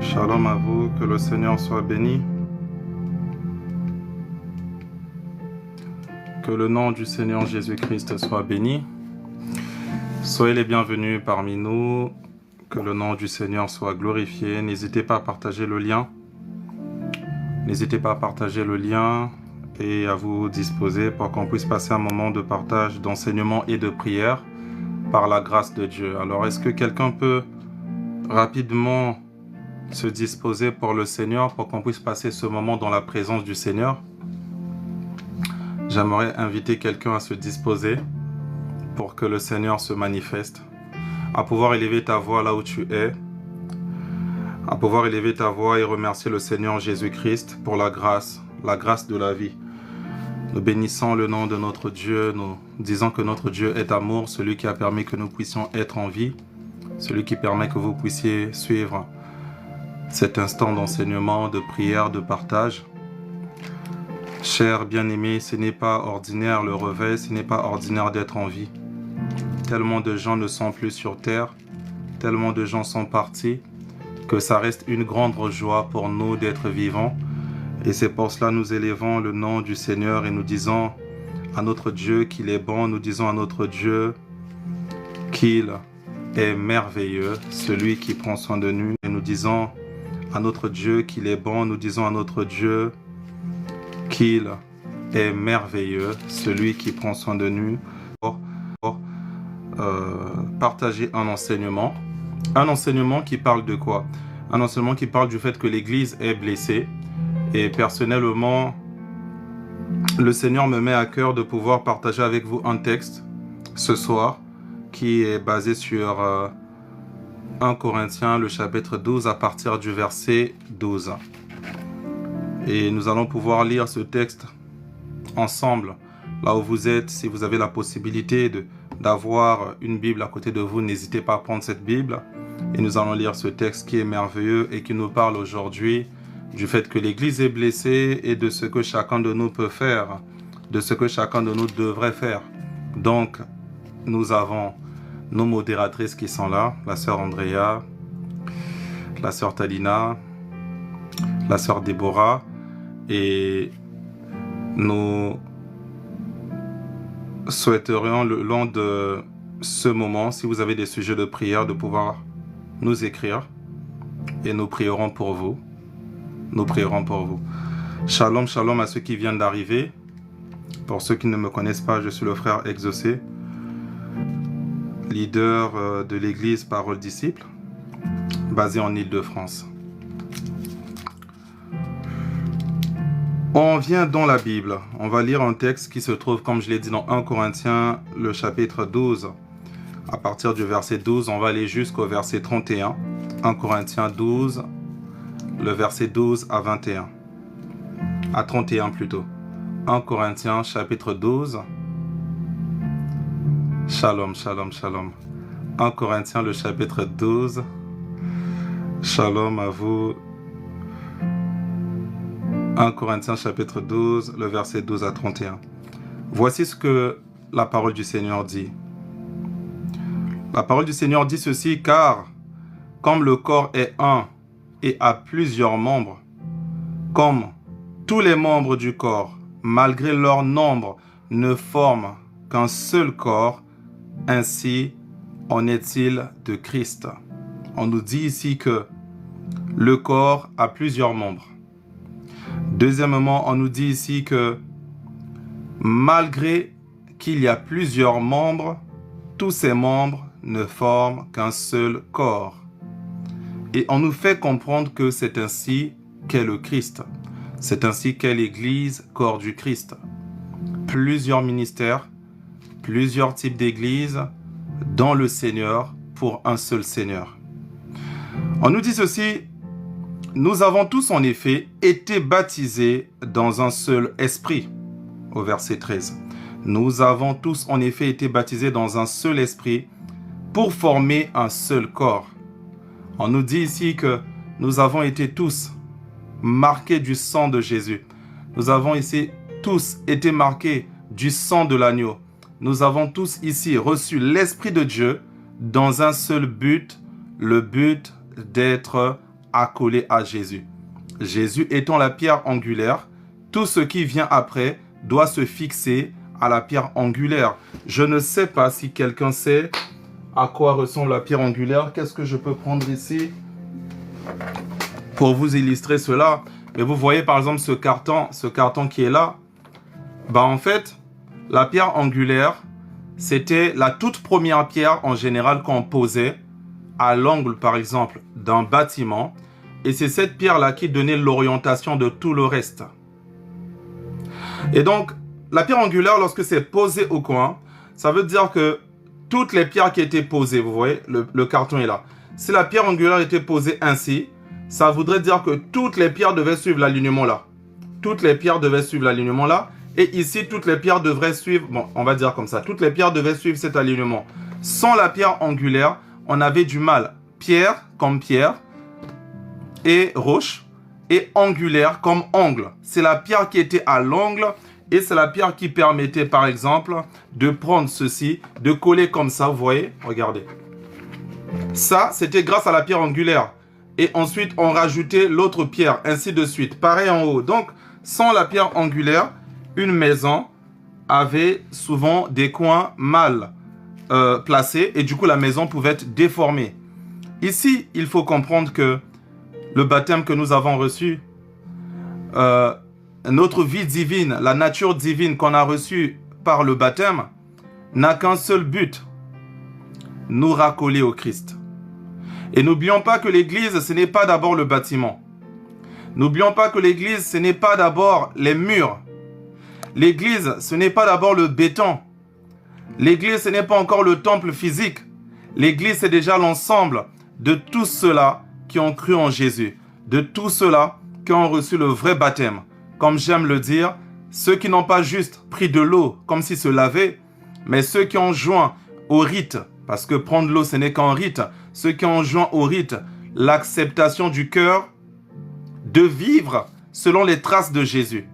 Shalom à vous, que le Seigneur soit béni. Que le nom du Seigneur Jésus-Christ soit béni. Soyez les bienvenus parmi nous. Que le nom du Seigneur soit glorifié. N'hésitez pas à partager le lien. N'hésitez pas à partager le lien et à vous disposer pour qu'on puisse passer un moment de partage, d'enseignement et de prière par la grâce de Dieu. Alors, est-ce que quelqu'un peut rapidement se disposer pour le Seigneur, pour qu'on puisse passer ce moment dans la présence du Seigneur? J'aimerais inviter quelqu'un à se disposer pour que le Seigneur se manifeste, à pouvoir élever ta voix là où tu es, à pouvoir élever ta voix et remercier le Seigneur Jésus-Christ pour la grâce de la vie. Nous bénissons le nom de notre Dieu, nous disons que notre Dieu est amour, celui qui a permis que nous puissions être en vie, celui qui permet que vous puissiez suivre cet instant d'enseignement, de prière, de partage. Chers bien-aimés, ce n'est pas ordinaire le réveil, ce n'est pas ordinaire d'être en vie. Tellement de gens ne sont plus sur terre, tellement de gens sont partis, que ça reste une grande joie pour nous d'être vivants. Et c'est pour cela que nous élevons le nom du Seigneur et nous disons à notre Dieu qu'il est bon, nous disons à notre Dieu qu'il est merveilleux, celui qui prend soin de nous. Et nous disons à notre Dieu qu'il est bon, nous disons à notre Dieu qu'il est merveilleux, celui qui prend soin de nous. Pour partager un enseignement qui parle de quoi? Un enseignement qui parle du fait que l'Église est blessée. Et personnellement, le Seigneur me met à cœur de pouvoir partager avec vous un texte ce soir qui est basé sur 1 Corinthiens, le chapitre 12, à partir du verset 12. Et nous allons pouvoir lire ce texte ensemble, là où vous êtes. Si vous avez la possibilité d'avoir une Bible à côté de vous, n'hésitez pas à prendre cette Bible. Et nous allons lire ce texte qui est merveilleux et qui nous parle aujourd'hui du fait que l'Église est blessée et de ce que chacun de nous peut faire, de ce que chacun de nous devrait faire. Donc, nous avons nos modératrices qui sont là, la sœur Andrea, la sœur Talina, la sœur Déborah, et nous souhaiterions le long de ce moment, si vous avez des sujets de prière, de pouvoir nous écrire et nous prierons pour vous. Nous prierons pour vous. Shalom, shalom à ceux qui viennent d'arriver. Pour ceux qui ne me connaissent pas, je suis le frère Exaucé, leader de l'église Parole Disciple, basé en Île-de-France. On vient dans la Bible. On va lire un texte qui se trouve, comme je l'ai dit, dans 1 Corinthiens, le chapitre 12. À partir du verset 12, on va aller jusqu'au verset 31. 1 Corinthiens 12, le verset 12 à 21. À 31 plutôt. 1 Corinthiens chapitre 12. Shalom, shalom, shalom. 1 Corinthiens le chapitre 12. Shalom à vous. 1 Corinthiens chapitre 12, le verset 12 à 31. Voici ce que la parole du Seigneur dit. La parole du Seigneur dit ceci: car comme le corps est un et a plusieurs membres, comme tous les membres du corps, malgré leur nombre, ne forment qu'un seul corps, ainsi en est-il de Christ. On nous dit ici que le corps a plusieurs membres. Deuxièmement, on nous dit ici que malgré qu'il y a plusieurs membres, tous ces membres ne forment qu'un seul corps. Et on nous fait comprendre que c'est ainsi qu'est le Christ. C'est ainsi qu'est l'Église, corps du Christ. Plusieurs ministères, plusieurs types d'églises dans le Seigneur pour un seul Seigneur. On nous dit ceci: nous avons tous en effet été baptisés dans un seul esprit. Au verset 13. Nous avons tous en effet été baptisés dans un seul esprit pour former un seul corps. On nous dit ici que nous avons été tous marqués du sang de Jésus. Nous avons ici tous été marqués du sang de l'agneau. Nous avons tous ici reçu l'Esprit de Dieu dans un seul but, le but d'être accolé à Jésus. Jésus étant la pierre angulaire, tout ce qui vient après doit se fixer à la pierre angulaire. Je ne sais pas si quelqu'un sait à quoi ressemble la pierre angulaire. Qu'est-ce que je peux prendre ici pour vous illustrer cela? Mais vous voyez par exemple ce carton qui est là. En fait, la pierre angulaire, c'était la toute première pierre en général qu'on posait à l'angle par exemple d'un bâtiment. Et c'est cette pierre-là qui donnait l'orientation de tout le reste. Et donc, la pierre angulaire, lorsque c'est posé au coin, ça veut dire que toutes les pierres qui étaient posées, vous voyez, le carton est là. Si la pierre angulaire était posée ainsi, ça voudrait dire que toutes les pierres devaient suivre l'alignement là. Toutes les pierres devaient suivre l'alignement là. Et ici, toutes les pierres devraient suivre, on va dire comme ça, toutes les pierres devaient suivre cet alignement. Sans la pierre angulaire, on avait du mal. Pierre comme pierre et roche et angulaire comme angle. C'est la pierre qui était à l'angle et c'est la pierre qui permettait par exemple de prendre ceci, de coller comme ça, vous voyez, regardez. Ça, c'était grâce à la pierre angulaire. Et ensuite, on rajoutait l'autre pierre, ainsi de suite. Pareil en haut. Donc, sans la pierre angulaire, une maison avait souvent des coins mal placés et du coup, la maison pouvait être déformée. Ici, il faut comprendre que le baptême que nous avons reçu, notre vie divine, la nature divine qu'on a reçue par le baptême, n'a qu'un seul but, nous raccoler au Christ. Et n'oublions pas que l'église, ce n'est pas d'abord le bâtiment. N'oublions pas que l'église, ce n'est pas d'abord les murs. L'église, ce n'est pas d'abord le béton. L'église, ce n'est pas encore le temple physique. L'église, c'est déjà l'ensemble de tous ceux-là qui ont cru en Jésus, de tous ceux-là qui ont reçu le vrai baptême. Comme j'aime le dire, ceux qui n'ont pas juste pris de l'eau comme s'ils se lavaient, mais ceux qui ont joint au rite, parce que prendre l'eau, ce n'est qu'un rite, ceux qui ont joint au rite l'acceptation du cœur de vivre selon les traces de Jésus.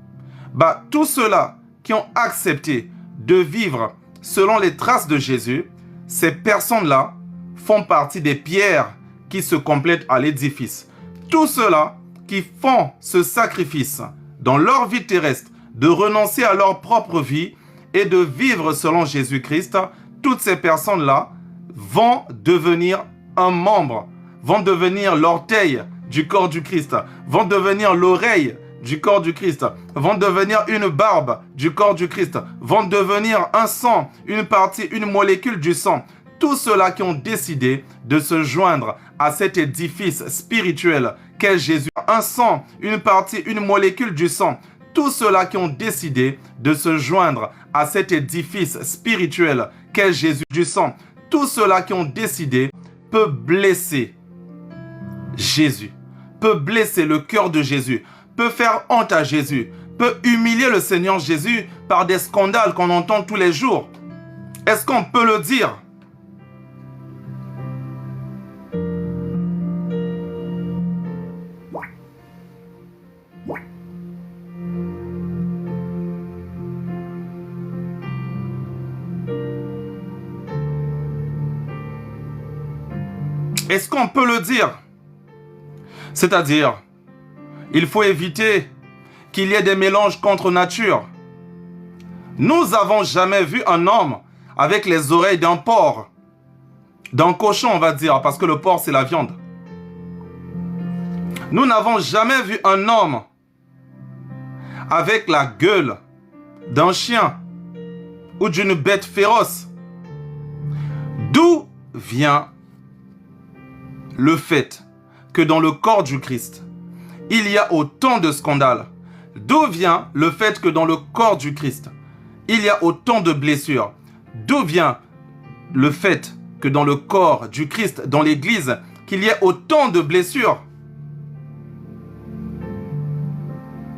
Tous ceux-là qui ont accepté de vivre selon les traces de Jésus, ces personnes-là font partie des pierres qui se complètent à l'édifice. Tous ceux-là qui font ce sacrifice dans leur vie terrestre, de renoncer à leur propre vie et de vivre selon Jésus-Christ, toutes ces personnes-là vont devenir un membre, vont devenir l'orteil du corps du Christ, vont devenir l'oreille du corps du Christ, vont devenir une barbe du corps du Christ, vont devenir un sang, une partie, une molécule du sang. Tous ceux-là qui ont décidé de se joindre à cet édifice spirituel qu'est Jésus, un sang, une partie, une molécule du sang, tous ceux-là qui ont décidé de se joindre à cet édifice spirituel qu'est Jésus du sang, tous ceux-là qui ont décidé peut blesser Jésus, peut blesser le cœur de Jésus, peut faire honte à Jésus, peut humilier le Seigneur Jésus par des scandales qu'on entend tous les jours. Est-ce qu'on peut le dire? Est-ce qu'on peut le dire? C'est-à-dire, il faut éviter qu'il y ait des mélanges contre nature. Nous n'avons jamais vu un homme avec les oreilles d'un porc, d'un cochon, on va dire, parce que le porc, c'est la viande. Nous n'avons jamais vu un homme avec la gueule d'un chien ou d'une bête féroce. D'où vient le fait que dans le corps du Christ, il y a autant de scandales? D'où vient le fait que dans le corps du Christ, il y a autant de blessures? D'où vient le fait que dans le corps du Christ, dans l'Église, qu'il y ait autant de blessures?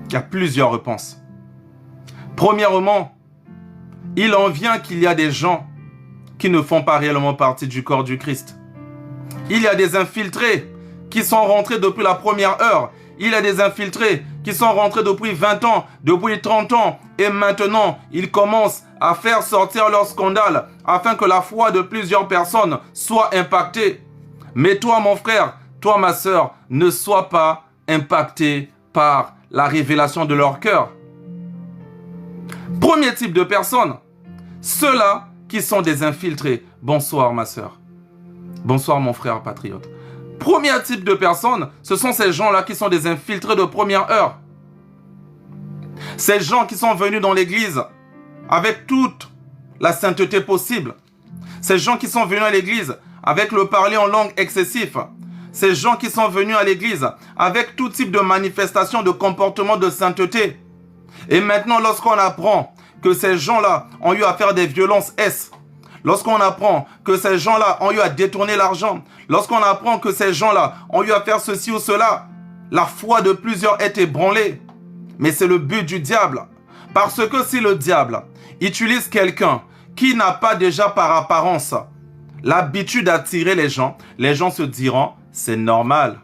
Il y a plusieurs réponses. Premièrement, il en vient qu'il y a des gens qui ne font pas réellement partie du corps du Christ. Il y a des infiltrés qui sont rentrés depuis la première heure. Il y a des infiltrés qui sont rentrés depuis 20 ans, depuis 30 ans. Et maintenant, ils commencent à faire sortir leur scandale afin que la foi de plusieurs personnes soit impactée. Mais toi, mon frère, toi, ma sœur, ne sois pas impacté par la révélation de leur cœur. Premier type de personnes, ceux-là qui sont des infiltrés. Bonsoir, ma sœur. Bonsoir, mon frère patriote. Premier type de personnes, ce sont ces gens-là qui sont des infiltrés de première heure. Ces gens qui sont venus dans l'église avec toute la sainteté possible. Ces gens qui sont venus à l'église avec le parler en langue excessif. Ces gens qui sont venus à l'église avec tout type de manifestation de comportement de sainteté. Et maintenant, lorsqu'on apprend que ces gens-là ont eu à faire des violences lorsqu'on apprend que ces gens-là ont eu à détourner l'argent, lorsqu'on apprend que ces gens-là ont eu à faire ceci ou cela, la foi de plusieurs est ébranlée. Mais c'est le but du diable. Parce que si le diable utilise quelqu'un qui n'a pas déjà par apparence l'habitude d'attirer les gens se diront, c'est normal.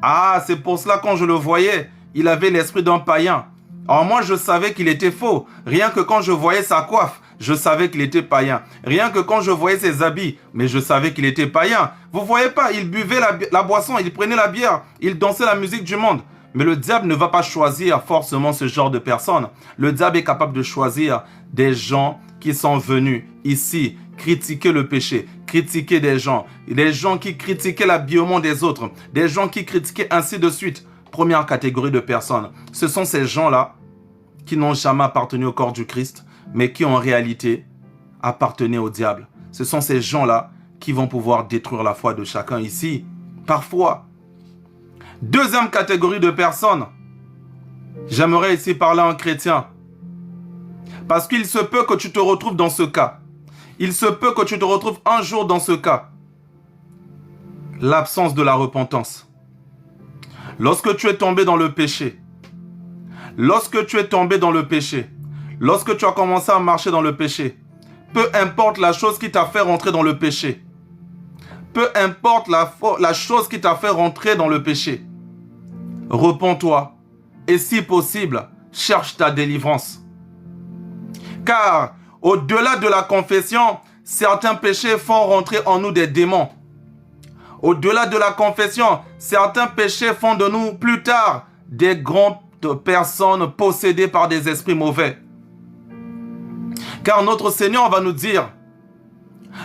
Ah, c'est pour cela quand je le voyais, il avait l'esprit d'un païen. Alors moi, je savais qu'il était faux. Rien que quand je voyais sa coiffe, je savais qu'il était païen. Rien que quand je voyais ses habits, mais je savais qu'il était païen. Vous voyez pas, il buvait la boisson, il prenait la bière, il dansait la musique du monde. Mais le diable ne va pas choisir forcément ce genre de personnes. Le diable est capable de choisir des gens qui sont venus ici critiquer le péché, critiquer des gens qui critiquaient l'habillement des autres, des gens qui critiquaient ainsi de suite. Première catégorie de personnes, ce sont ces gens-là qui n'ont jamais appartenu au corps du Christ, mais qui en réalité appartenaient au diable. Ce sont ces gens-là qui vont pouvoir détruire la foi de chacun ici, parfois. Deuxième catégorie de personnes, j'aimerais ici parler en chrétien, parce qu'il se peut que tu te retrouves dans ce cas. Il se peut que tu te retrouves un jour dans ce cas. L'absence de la repentance. Lorsque tu es tombé dans le péché, lorsque tu as commencé à marcher dans le péché, peu importe la chose qui t'a fait rentrer dans le péché, peu importe la chose qui t'a fait rentrer dans le péché, repens-toi et si possible, cherche ta délivrance. Car au-delà de la confession, certains péchés font rentrer en nous des démons. Au-delà de la confession, certains péchés font de nous plus tard des grandes personnes possédées par des esprits mauvais. Car notre Seigneur va nous dire,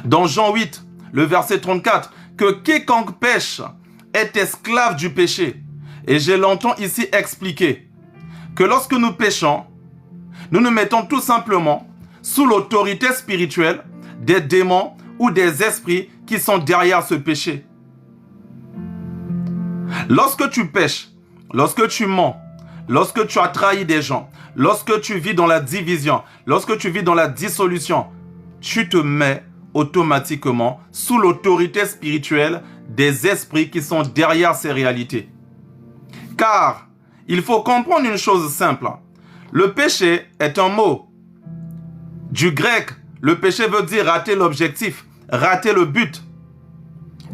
dans Jean 8, le verset 34, que quiconque pêche est esclave du péché. Et je l'entends ici expliquer que lorsque nous péchons, nous nous mettons tout simplement sous l'autorité spirituelle des démons ou des esprits qui sont derrière ce péché. Lorsque tu pêches, lorsque tu mens, lorsque tu as trahi des gens, lorsque tu vis dans la division, lorsque tu vis dans la dissolution, tu te mets automatiquement sous l'autorité spirituelle des esprits qui sont derrière ces réalités. Car il faut comprendre une chose simple. Le péché est un mot. Du grec, le péché veut dire rater l'objectif, rater le but.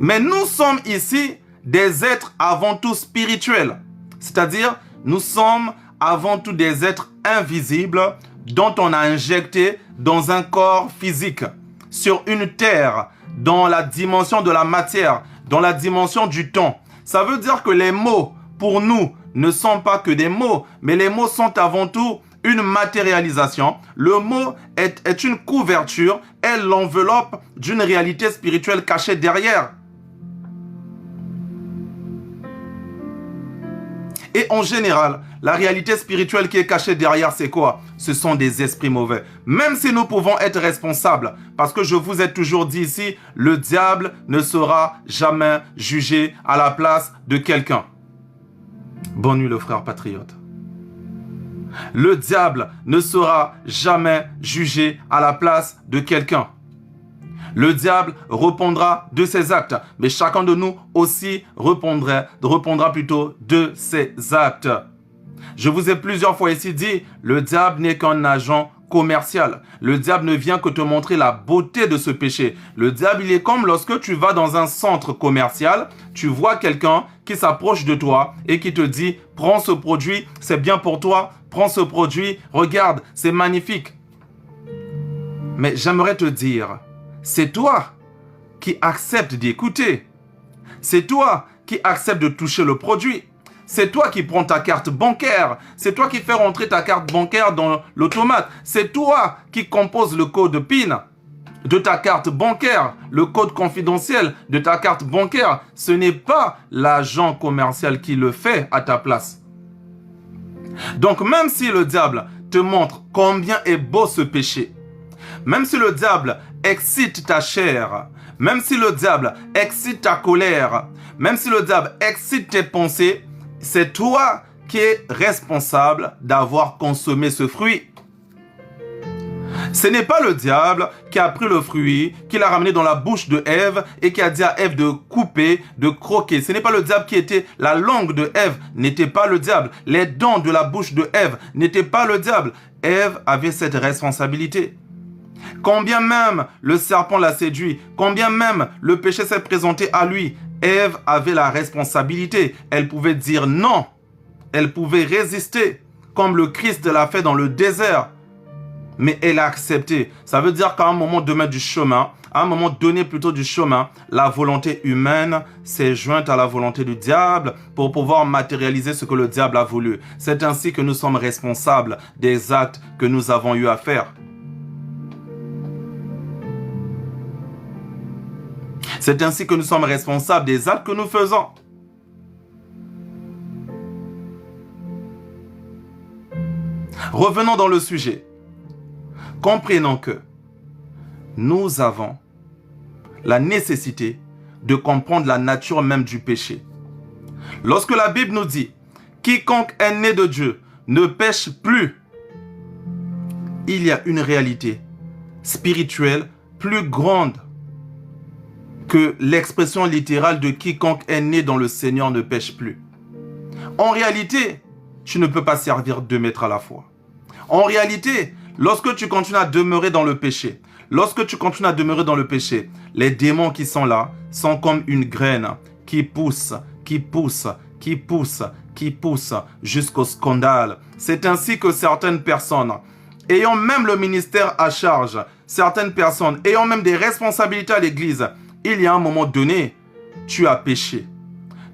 Mais nous sommes ici des êtres avant tout spirituels. C'est-à-dire, nous sommes avant tout des êtres invisibles dont on a injecté dans un corps physique, sur une terre, dans la dimension de la matière, dans la dimension du temps. Ça veut dire que les mots, pour nous, ne sont pas que des mots, mais les mots sont avant tout une matérialisation. Le mot est une couverture, est l'enveloppe d'une réalité spirituelle cachée derrière. Et en général, la réalité spirituelle qui est cachée derrière, c'est quoi? Ce sont des esprits mauvais. Même si nous pouvons être responsables, parce que je vous ai toujours dit ici, le diable ne sera jamais jugé à la place de quelqu'un. Bonne nuit le frère patriote. Le diable ne sera jamais jugé à la place de quelqu'un. Le diable répondra de ses actes, mais chacun de nous aussi répondra plutôt de ses actes. Je vous ai plusieurs fois ici dit, le diable n'est qu'un agent commercial. Le diable ne vient que te montrer la beauté de ce péché. Le diable, il est comme lorsque tu vas dans un centre commercial, tu vois quelqu'un qui s'approche de toi et qui te dit, prends ce produit, c'est bien pour toi, prends ce produit, regarde, c'est magnifique. Mais j'aimerais te dire, c'est toi qui acceptes d'écouter. C'est toi qui accepte de toucher le produit. C'est toi qui prends ta carte bancaire. C'est toi qui fais rentrer ta carte bancaire dans l'automate. C'est toi qui compose le code PIN de ta carte bancaire, le code confidentiel de ta carte bancaire. Ce n'est pas l'agent commercial qui le fait à ta place. Donc même si le diable te montre combien est beau ce péché, même si le diable excite ta chair, même si le diable excite ta colère, même si le diable excite tes pensées, c'est toi qui es responsable d'avoir consommé ce fruit. Ce n'est pas le diable qui a pris le fruit, qui l'a ramené dans la bouche de Ève et qui a dit à Ève de couper, de croquer. Ce n'est pas le diable qui était... La langue de Ève n'était pas le diable. Les dents de la bouche de Ève n'étaient pas le diable. Ève avait cette responsabilité. Combien même le serpent l'a séduit, combien même le péché s'est présenté à lui, Ève avait la responsabilité. Elle pouvait dire non. Elle pouvait résister, comme le Christ l'a fait dans le désert. Mais elle a accepté. Ça veut dire qu'à un moment donné du chemin, à un moment donné plutôt du chemin, la volonté humaine s'est jointe à la volonté du diable pour pouvoir matérialiser ce que le diable a voulu. C'est ainsi que nous sommes responsables des actes que nous avons eu à faire. C'est ainsi que nous sommes responsables des actes que nous faisons. Revenons dans le sujet. Comprenons que nous avons la nécessité de comprendre la nature même du péché. Lorsque la Bible nous dit « Quiconque est né de Dieu ne pêche plus », il y a une réalité spirituelle plus grande que l'expression littérale de « quiconque est né dans le Seigneur ne pêche plus ». En réalité, tu ne peux pas servir 2 maîtres à la fois. En réalité, lorsque tu continues à demeurer dans le péché, les démons qui sont là sont comme une graine qui pousse jusqu'au scandale. C'est ainsi que certaines personnes, ayant même le ministère à charge, certaines personnes ayant même des responsabilités à l'église, il y a un moment donné, tu as péché.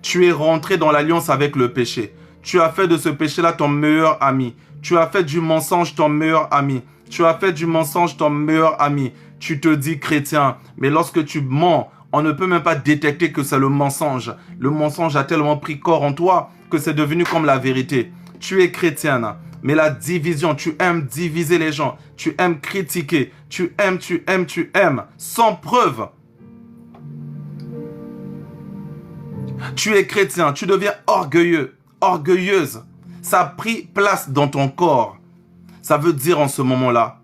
Tu es rentré dans l'alliance avec le péché. Tu as fait de ce péché-là ton meilleur ami. Tu as fait du mensonge ton meilleur ami. Tu as fait du mensonge ton meilleur ami. Tu te dis chrétien, mais lorsque tu mens, on ne peut même pas détecter que c'est le mensonge. Le mensonge a tellement pris corps en toi que c'est devenu comme la vérité. Tu es chrétienne, mais la division, tu aimes diviser les gens. Tu aimes critiquer. Tu aimes, sans preuve. Tu es chrétien, tu deviens orgueilleux, orgueilleuse. Ça a pris place dans ton corps. Ça veut dire en ce moment-là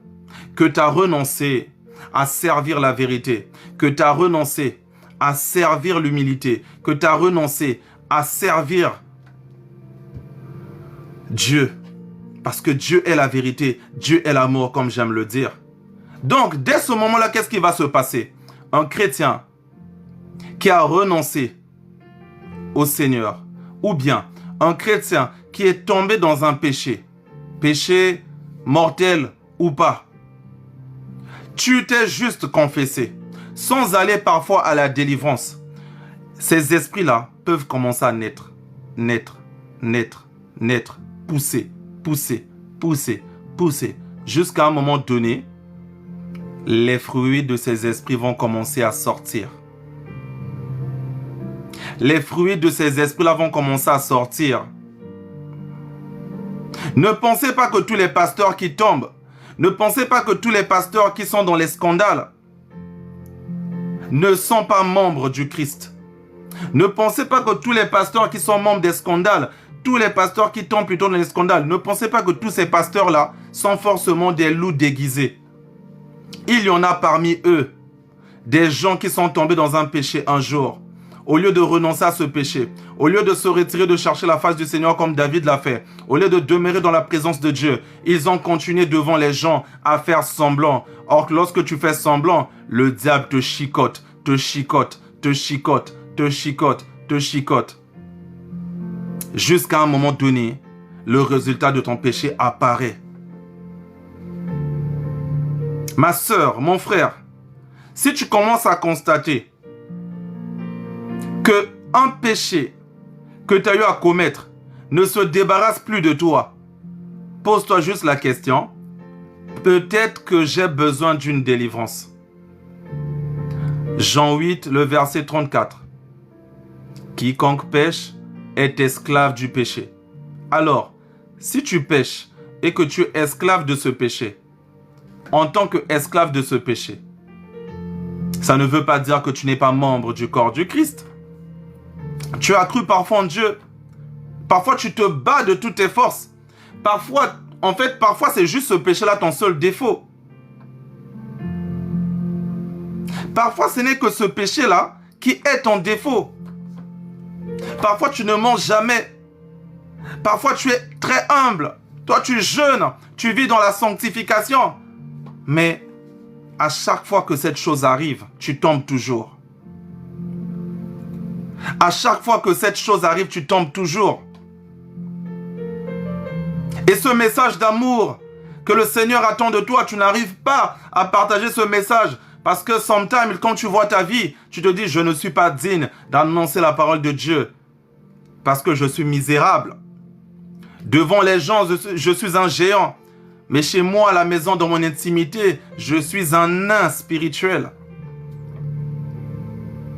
que tu as renoncé à servir la vérité, que tu as renoncé à servir l'humilité, que tu as renoncé à servir Dieu. Parce que Dieu est la vérité, Dieu est l'amour, comme j'aime le dire. Donc, dès ce moment-là, qu'est-ce qui va se passer? Un chrétien qui a renoncé au Seigneur, ou bien un chrétien qui est tombé dans un péché, péché mortel ou pas, tu t'es juste confessé, sans aller parfois à la délivrance. Ces esprits-là peuvent commencer à naître, pousser, jusqu'à un moment donné, les fruits de ces esprits vont commencer à sortir. Les fruits de ces esprits-là vont commencer à sortir. Ne pensez pas que tous les pasteurs qui tombent, ne pensez pas que tous les pasteurs qui sont dans les scandales ne sont pas membres du Christ. Ne pensez pas que tous les pasteurs qui sont membres des scandales, tous les pasteurs qui tombent plutôt dans les scandales, ne pensez pas que tous ces pasteurs-là sont forcément des loups déguisés. Il y en a parmi eux des gens qui sont tombés dans un péché un jour. Au lieu de renoncer à ce péché, au lieu de se retirer, de chercher la face du Seigneur comme David l'a fait, au lieu de demeurer dans la présence de Dieu, ils ont continué devant les gens à faire semblant. Or, lorsque tu fais semblant, le diable te chicote, jusqu'à un moment donné, le résultat de ton péché apparaît. Ma sœur, mon frère, si tu commences à constater que un péché que tu as eu à commettre ne se débarrasse plus de toi, pose-toi juste la question, peut-être que j'ai besoin d'une délivrance. Jean 8, le verset 34. Quiconque pêche est esclave du péché. Alors, si tu pêches et que tu es esclave de ce péché, en tant qu'esclave de ce péché, ça ne veut pas dire que tu n'es pas membre du corps du Christ. Tu as cru parfois en Dieu. Parfois, tu te bats de toutes tes forces. Parfois, c'est juste ce péché-là ton seul défaut. Parfois, ce n'est que ce péché-là qui est ton défaut. Parfois, tu ne manges jamais. Parfois, tu es très humble. Toi, tu jeûnes. Tu vis dans la sanctification. Mais à chaque fois que cette chose arrive, tu tombes toujours. À chaque fois que cette chose arrive, tu tombes toujours. Et ce message d'amour que le Seigneur attend de toi, tu n'arrives pas à partager ce message. Parce que sometimes, quand tu vois ta vie, tu te dis, je ne suis pas digne d'annoncer la parole de Dieu. Parce que je suis misérable. Devant les gens, je suis un géant. Mais chez moi, à la maison, dans mon intimité, je suis un nain spirituel.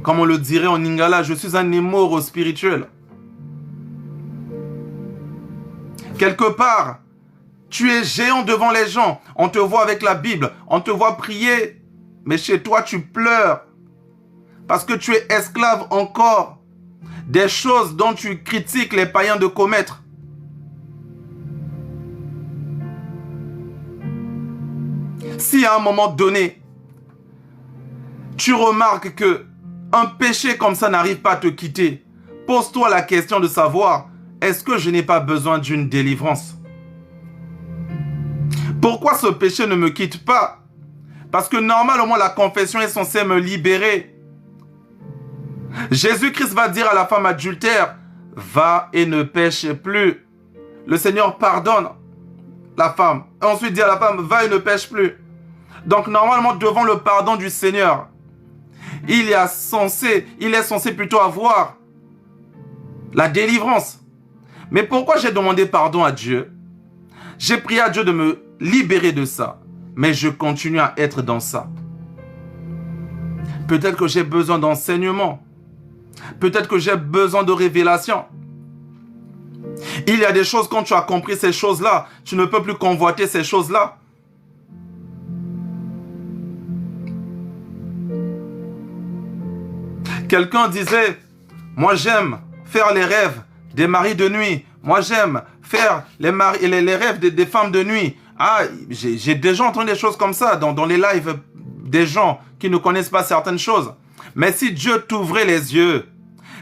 Comme on le dirait en lingala, je suis un émoro spirituel. Quelque part, tu es géant devant les gens. On te voit avec la Bible, on te voit prier. Mais chez toi, tu pleures. Parce que tu es esclave encore des choses dont tu critiques les païens de commettre. Si à un moment donné, tu remarques que un péché comme ça n'arrive pas à te quitter, pose-toi la question de savoir, est-ce que je n'ai pas besoin d'une délivrance? Pourquoi ce péché ne me quitte pas? Parce que normalement, la confession est censée me libérer. Jésus-Christ va dire à la femme adultère, va et ne pêche plus. Le Seigneur pardonne la femme. Et ensuite dit à la femme, va et ne pêche plus. Donc normalement, devant le pardon du Seigneur, il est censé plutôt avoir la délivrance. Mais pourquoi j'ai demandé pardon à Dieu? J'ai prié à Dieu de me libérer de ça. Mais je continue à être dans ça. Peut-être que j'ai besoin d'enseignement. Peut-être que j'ai besoin de révélation. Il y a des choses, quand tu as compris ces choses-là, tu ne peux plus convoiter ces choses-là. Quelqu'un disait, moi j'aime faire les rêves des maris de nuit. Moi j'aime faire les rêves des femmes de nuit. Ah, j'ai déjà entendu des choses comme ça dans les lives des gens qui ne connaissent pas certaines choses. Mais si Dieu t'ouvrait les yeux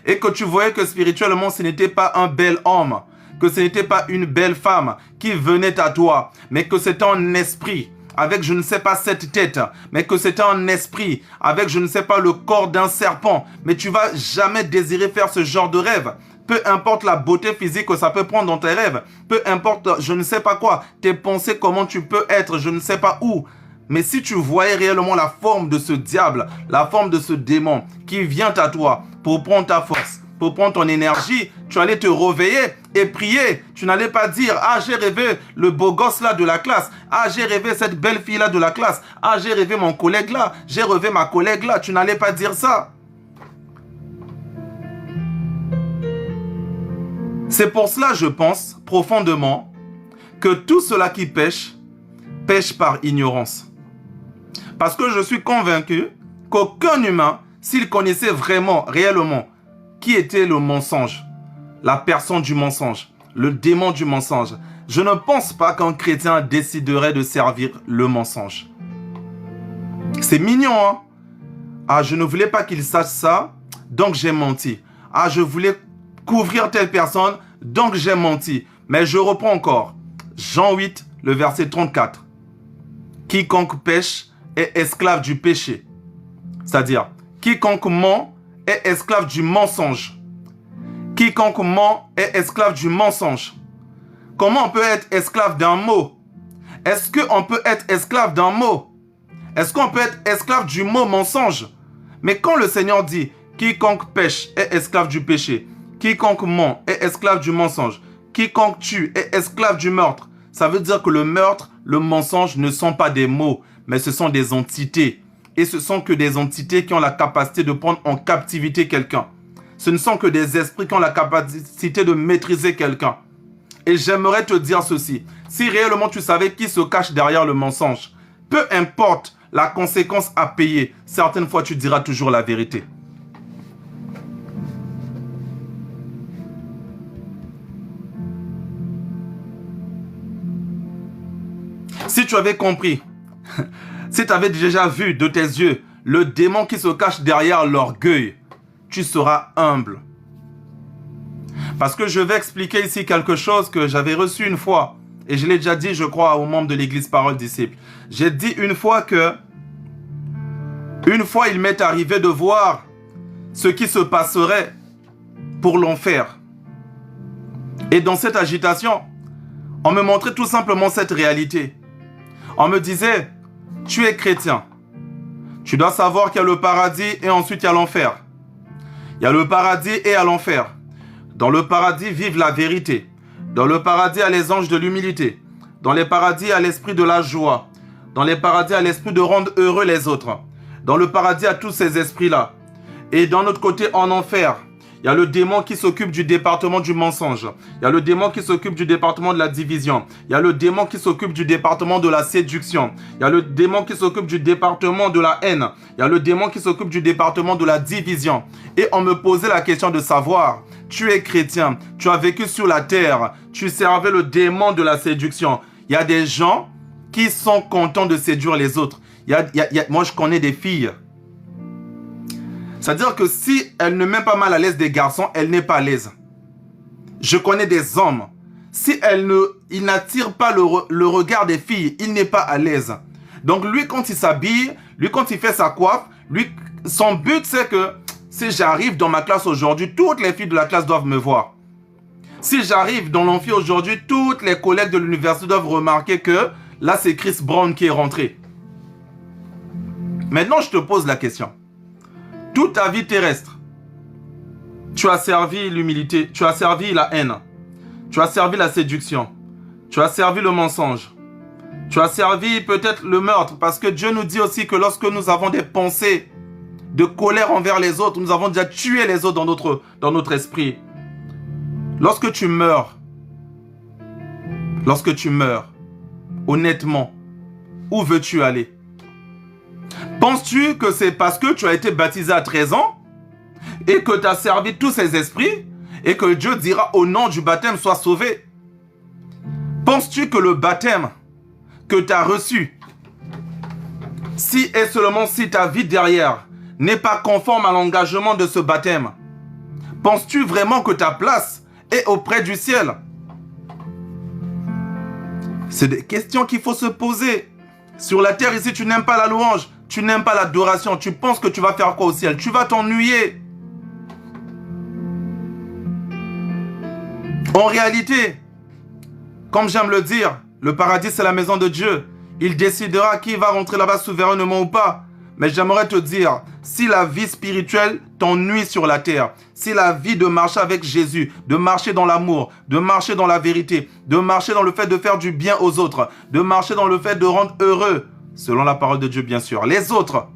et que tu voyais que spirituellement ce n'était pas un bel homme, que ce n'était pas une belle femme qui venait à toi, mais que c'était un esprit avec je ne sais pas cette tête, mais que c'était un esprit avec je ne sais pas le corps d'un serpent, mais tu vas jamais désirer faire ce genre de rêve. Peu importe la beauté physique que ça peut prendre dans tes rêves, peu importe je ne sais pas quoi, tes pensées, comment tu peux être, je ne sais pas où. Mais si tu voyais réellement la forme de ce diable, la forme de ce démon qui vient à toi pour prendre ta force, pour prendre ton énergie, tu allais te réveiller et prier. Tu n'allais pas dire, ah j'ai rêvé le beau gosse là de la classe, ah j'ai rêvé cette belle fille là de la classe, ah j'ai rêvé mon collègue là, j'ai rêvé ma collègue là. Tu n'allais pas dire ça. C'est pour cela, je pense, profondément, que tous ceux-là qui pêchent, pêchent par ignorance. Parce que je suis convaincu qu'aucun humain, s'il connaissait vraiment, réellement, qui était le mensonge, la personne du mensonge, le démon du mensonge, je ne pense pas qu'un chrétien déciderait de servir le mensonge. C'est mignon, hein? Ah, je ne voulais pas qu'il sache ça, donc j'ai menti. Ah, je voulais couvrir telle personne, donc j'ai menti. Mais je reprends encore. Jean 8, le verset 34. Quiconque pêche est esclave du péché. C'est-à-dire, quiconque ment est esclave du mensonge. Quiconque ment est esclave du mensonge. Comment on peut être esclave d'un mot? Est-ce qu'on peut être esclave d'un mot? Est-ce qu'on peut être esclave du mot mensonge? Mais quand le Seigneur dit, Quiconque pêche est esclave du péché. Quiconque ment est esclave du mensonge. Quiconque tue est esclave du meurtre. Ça veut dire que le meurtre, le mensonge ne sont pas des mots, mais ce sont des entités. Et ce sont que des entités qui ont la capacité de prendre en captivité quelqu'un. Ce ne sont que des esprits qui ont la capacité de maîtriser quelqu'un. Et j'aimerais te dire ceci. Si réellement tu savais qui se cache derrière le mensonge, peu importe la conséquence à payer, certaines fois tu diras toujours la vérité. Si tu avais compris, si tu avais déjà vu de tes yeux le démon qui se cache derrière l'orgueil, tu seras humble. Parce que je vais expliquer ici quelque chose que j'avais reçu une fois. Et je l'ai déjà dit, je crois, aux membres de l'église Parole Disciple. J'ai dit une fois que, il m'est arrivé de voir ce qui se passerait pour l'enfer. Et dans cette agitation, on me montrait tout simplement cette réalité. On me disait, tu es chrétien. Tu dois savoir qu'il y a le paradis et ensuite il y a l'enfer. Il y a le paradis et il y a l'enfer. Dans le paradis vive la vérité. Dans le paradis, il y a les anges de l'humilité. Dans les paradis, il y a l'esprit de la joie. Dans les paradis, il y a l'esprit de rendre heureux les autres. Dans le paradis, il y a tous ces esprits-là. Et d'un autre côté, en enfer, il y a le démon qui s'occupe du département du mensonge. Il y a le démon qui s'occupe du département de la division. Il y a le démon qui s'occupe du département de la séduction. Il y a le démon qui s'occupe du département de la haine. Il y a le démon qui s'occupe du département de la division. Et on me posait la question de savoir, tu es chrétien, tu as vécu sur la terre, tu servais le démon de la séduction. Il y a des gens qui sont contents de séduire les autres. Moi, je connais des filles. C'est-à-dire que si elle ne met pas mal à l'aise des garçons, elle n'est pas à l'aise. Je connais des hommes. Si il n'attire pas le regard des filles, il n'est pas à l'aise. Donc lui, quand il s'habille, lui, quand il fait sa coiffe, lui, son but, c'est que si j'arrive dans ma classe aujourd'hui, toutes les filles de la classe doivent me voir. Si j'arrive dans l'amphi aujourd'hui, toutes les collègues de l'université doivent remarquer que là, c'est Chris Brown qui est rentré. Maintenant, je te pose la question. Toute ta vie terrestre, tu as servi l'humilité, tu as servi la haine, tu as servi la séduction, tu as servi le mensonge, tu as servi peut-être le meurtre, parce que Dieu nous dit aussi que lorsque nous avons des pensées de colère envers les autres, nous avons déjà tué les autres dans notre esprit. Lorsque tu meurs, honnêtement, où veux-tu aller? Penses-tu que c'est parce que tu as été baptisé à 13 ans et que tu as servi tous ces esprits et que Dieu dira au nom du baptême sois sauvé? Penses-tu que le baptême que tu as reçu, si et seulement si ta vie derrière n'est pas conforme à l'engagement de ce baptême, penses-tu vraiment que ta place est auprès du ciel? C'est des questions qu'il faut se poser. Sur la terre ici, tu n'aimes pas la louange, tu n'aimes pas l'adoration, tu penses que tu vas faire quoi au ciel? Tu vas t'ennuyer. En réalité, comme j'aime le dire, le paradis c'est la maison de Dieu. Il décidera qui va rentrer là-bas souverainement ou pas. Mais j'aimerais te dire, si la vie spirituelle t'ennuie sur la terre, si la vie de marcher avec Jésus, de marcher dans l'amour, de marcher dans la vérité, de marcher dans le fait de faire du bien aux autres, de marcher dans le fait de rendre heureux, selon la parole de Dieu bien sûr, les autres,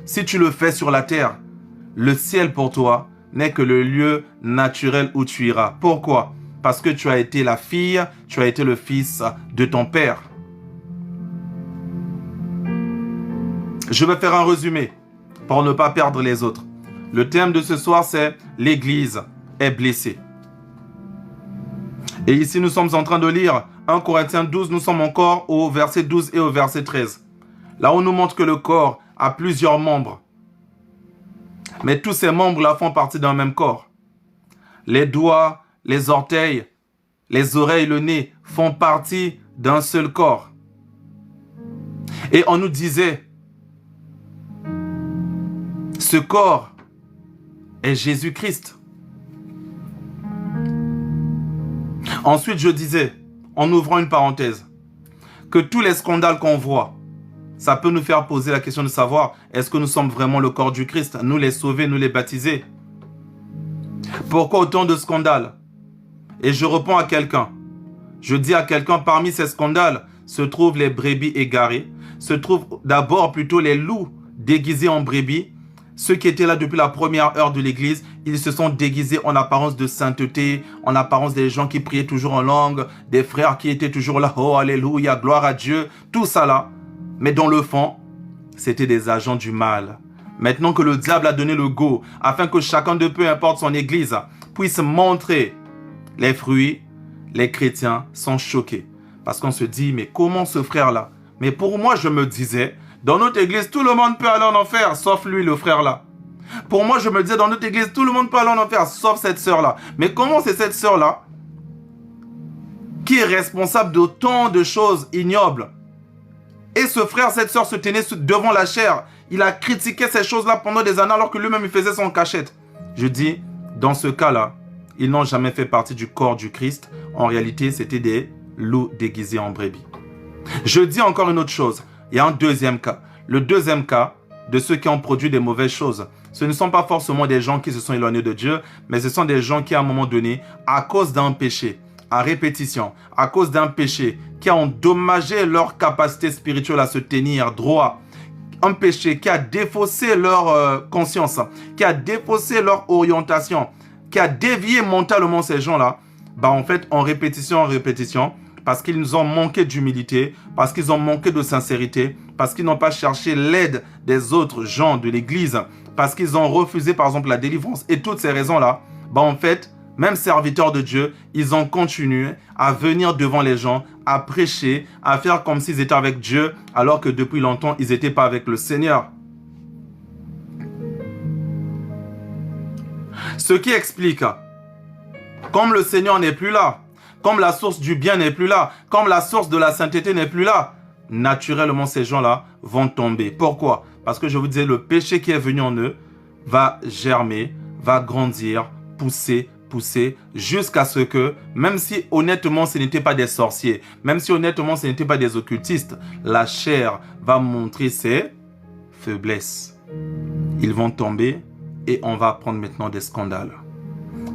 si tu le fais sur la terre, le ciel pour toi n'est que le lieu naturel où tu iras. Pourquoi? Parce que tu as été la fille, tu as été le fils de ton père. Je vais faire un résumé pour ne pas perdre les autres. Le thème de ce soir, c'est « L'Église est blessée ». Et ici, nous sommes en train de lire 1 Corinthiens 12. Nous sommes encore au verset 12 et au verset 13. Là, on nous montre que le corps a plusieurs membres. Mais tous ces membres-là font partie d'un même corps. Les doigts, les orteils, les oreilles, le nez font partie d'un seul corps. Et on nous disait, ce corps est Jésus-Christ. Ensuite, je disais, en ouvrant une parenthèse, que tous les scandales qu'on voit, ça peut nous faire poser la question de savoir, est-ce que nous sommes vraiment le corps du Christ, nous les sauvés, nous les baptisés? Pourquoi autant de scandales? Et je réponds à quelqu'un. Je dis à quelqu'un, parmi ces scandales se trouvent les brebis égarées, se trouvent d'abord plutôt les loups déguisés en brebis. Ceux qui étaient là depuis la première heure de l'église, ils se sont déguisés en apparence de sainteté, en apparence des gens qui priaient toujours en langue, des frères qui étaient toujours là, oh alléluia, gloire à Dieu, tout ça là. Mais dans le fond, c'était des agents du mal. Maintenant que le diable a donné le go, afin que chacun de peu importe son église, puisse montrer les fruits, les chrétiens sont choqués. Parce qu'on se dit, mais comment ce frère-là? Mais pour moi, je me disais, dans notre église, tout le monde peut aller en enfer, sauf lui, le frère-là. Pour moi, je me disais, dans notre église, tout le monde peut aller en enfer, sauf cette sœur-là. Mais comment c'est cette sœur-là qui est responsable d'autant de choses ignobles? Et ce frère, cette sœur se tenait devant la chair. Il a critiqué ces choses-là pendant des années alors que lui-même il faisait son cachette. Je dis, dans ce cas-là, ils n'ont jamais fait partie du corps du Christ. En réalité, c'était des loups déguisés en brebis. Je dis encore une autre chose. Il y a un deuxième cas. Le deuxième cas de ceux qui ont produit des mauvaises choses. Ce ne sont pas forcément des gens qui se sont éloignés de Dieu, mais ce sont des gens qui, à un moment donné, à cause d'un péché, à répétition, à cause d'un péché qui a endommagé leur capacité spirituelle à se tenir droit, un péché qui a défaussé leur conscience, qui a défaussé leur orientation, qui a dévié mentalement ces gens-là, en fait, en répétition, parce qu'ils nous ont manqué d'humilité, parce qu'ils ont manqué de sincérité, parce qu'ils n'ont pas cherché l'aide des autres gens de l'église, parce qu'ils ont refusé, par exemple, la délivrance. Et toutes ces raisons-là, en fait, même serviteurs de Dieu, ils ont continué à venir devant les gens, à prêcher, à faire comme s'ils étaient avec Dieu, alors que depuis longtemps, ils n'étaient pas avec le Seigneur. Ce qui explique, comme le Seigneur n'est plus là, comme la source du bien n'est plus là, comme la source de la sainteté n'est plus là, naturellement ces gens-là vont tomber. Pourquoi? Parce que je vous disais, le péché qui est venu en eux va germer, va grandir, pousser, jusqu'à ce que, même si honnêtement ce n'était pas des sorciers, même si honnêtement ce n'était pas des occultistes, la chair va montrer ses faiblesses. Ils vont tomber et on va prendre maintenant des scandales.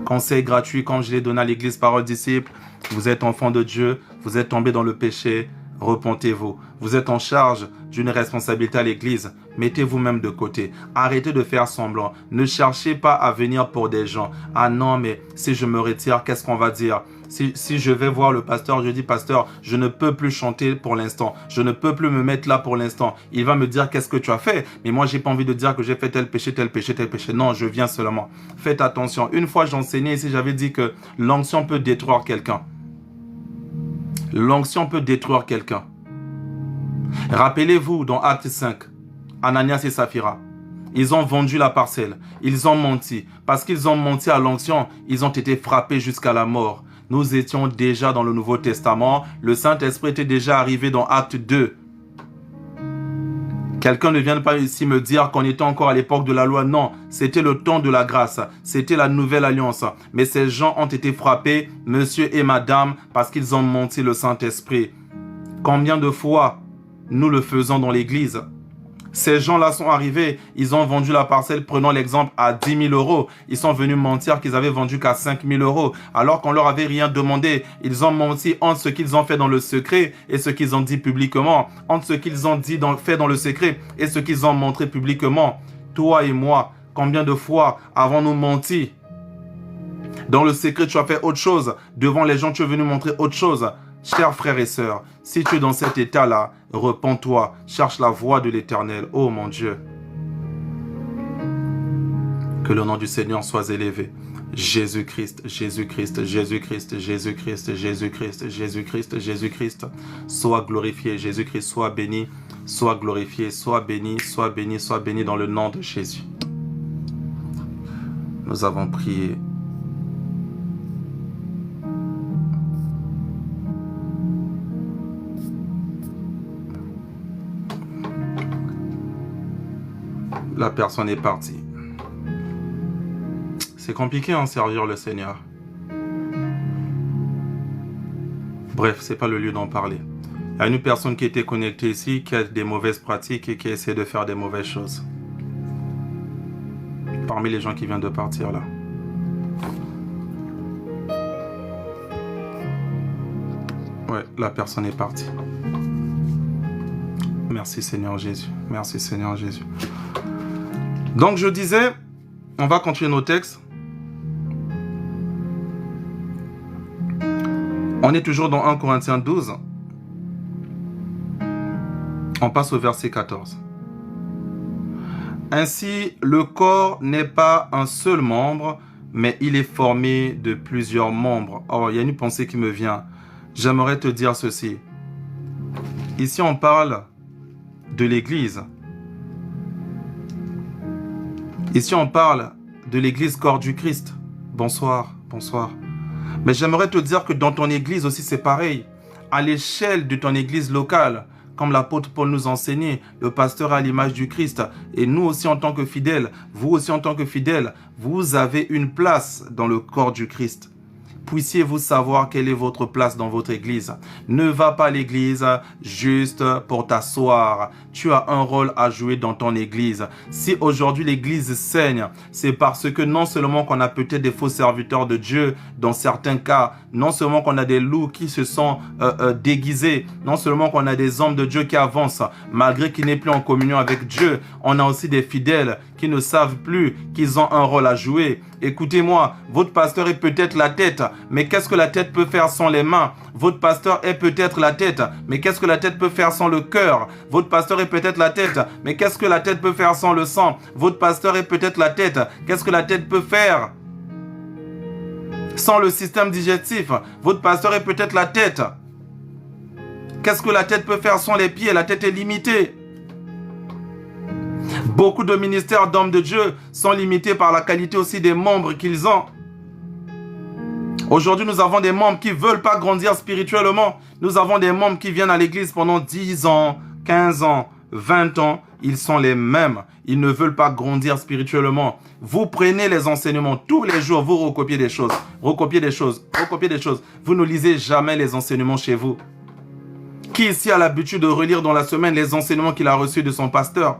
Conseil gratuit, comme je l'ai donné à l'église Parole Disciple, vous êtes enfant de Dieu, vous êtes tombé dans le péché, repentez-vous. Vous êtes en charge d'une responsabilité à l'église, mettez vous-même de côté. Arrêtez de faire semblant. Ne cherchez pas à venir pour des gens. Ah non, mais si je me retire, qu'est-ce qu'on va dire? Si je vais voir le pasteur, je dis, pasteur, je ne peux plus chanter pour l'instant. Je ne peux plus me mettre là pour l'instant. Il va me dire, qu'est-ce que tu as fait? Mais moi, j'ai pas envie de dire que j'ai fait tel péché, tel péché, tel péché. Non, je viens seulement. Faites attention. Une fois, j'enseignais ici, j'avais dit que l'onction peut détruire quelqu'un. L'onction peut détruire quelqu'un. Rappelez-vous, dans Acte 5, Ananias et Saphira, ils ont vendu la parcelle. Ils ont menti. Parce qu'ils ont menti à l'onction, ils ont été frappés jusqu'à la mort. Nous étions déjà dans le Nouveau Testament. Le Saint-Esprit était déjà arrivé dans Acte 2. Quelqu'un ne vient pas ici me dire qu'on était encore à l'époque de la loi. Non, c'était le temps de la grâce. C'était la nouvelle alliance. Mais ces gens ont été frappés, monsieur et madame, parce qu'ils ont menti le Saint-Esprit. Combien de fois nous le faisons dans l'église? Ces gens-là sont arrivés, ils ont vendu la parcelle, prenons l'exemple, à 10 000 euros. Ils sont venus mentir qu'ils avaient vendu qu'à 5 000 euros, alors qu'on leur avait rien demandé. Ils ont menti entre ce qu'ils ont fait dans le secret et ce qu'ils ont dit publiquement, entre ce qu'ils ont dit fait dans le secret et ce qu'ils ont montré publiquement. Toi et moi, combien de fois avons-nous menti? Dans le secret, tu as fait autre chose. Devant les gens, tu es venu montrer autre chose. Chers frères et sœurs, si tu es dans cet état-là, repens-toi, cherche la voie de l'Éternel. Oh mon Dieu. Que le nom du Seigneur soit élevé. Jésus-Christ, Jésus-Christ, Jésus-Christ, Jésus-Christ, Jésus-Christ, Jésus-Christ, Jésus-Christ. Sois glorifié, Jésus-Christ, sois béni, sois glorifié, sois béni, sois béni, sois béni dans le nom de Jésus. Nous avons prié. La personne est partie. C'est compliqué en servir le Seigneur. Bref, c'est pas le lieu d'en parler. Il y a une personne qui était connectée ici, qui a des mauvaises pratiques et qui essaie de faire des mauvaises choses. Parmi les gens qui viennent de partir là. Ouais, la personne est partie. Merci Seigneur Jésus. Merci Seigneur Jésus. Donc je disais, on va continuer nos textes. On est toujours dans 1 Corinthiens 12. On passe au verset 14. Ainsi, le corps n'est pas un seul membre, mais il est formé de plusieurs membres. Oh, il y a une pensée qui me vient. J'aimerais te dire ceci. Ici, on parle de l'Église. Ici, on parle de l'Église corps du Christ. Bonsoir, bonsoir. Mais j'aimerais te dire que dans ton Église aussi, c'est pareil. À l'échelle de ton Église locale, comme l'apôtre Paul nous enseignait, le pasteur est à l'image du Christ. Et nous aussi en tant que fidèles, vous aussi en tant que fidèles, vous avez une place dans le corps du Christ. Puissiez-vous savoir quelle est votre place dans votre église. Ne va pas à l'église juste pour t'asseoir. Tu as un rôle à jouer dans ton église. Si aujourd'hui l'église saigne, c'est parce que non seulement qu'on a peut-être des faux serviteurs de Dieu dans certains cas, non seulement qu'on a des loups qui se sont déguisés, non seulement qu'on a des hommes de Dieu qui avancent, malgré qu'ils n'aient plus en communion avec Dieu, on a aussi des fidèles qui ne savent plus qu'ils ont un rôle à jouer. Écoutez-moi, votre pasteur est peut-être la tête, mais qu'est-ce que la tête peut faire sans les mains? Votre pasteur est peut-être la tête, mais qu'est-ce que la tête peut faire sans le cœur? Votre pasteur est peut-être la tête, mais qu'est-ce que la tête peut faire sans le sang? Votre pasteur est peut-être la tête, qu'est-ce que la tête peut faire sans le système digestif? Votre pasteur est peut-être la tête. Qu'est-ce que la tête peut faire sans les pieds? La tête est limitée. Beaucoup de ministères d'hommes de Dieu sont limités par la qualité aussi des membres qu'ils ont. Aujourd'hui, nous avons des membres qui ne veulent pas grandir spirituellement. Nous avons des membres qui viennent à l'église pendant 10 ans, 15 ans, 20 ans. Ils sont les mêmes. Ils ne veulent pas grandir spirituellement. Vous prenez les enseignements tous les jours, vous recopiez des choses. Recopiez des choses, recopiez des choses. Vous ne lisez jamais les enseignements chez vous. Qui ici a l'habitude de relire dans la semaine les enseignements qu'il a reçus de son pasteur?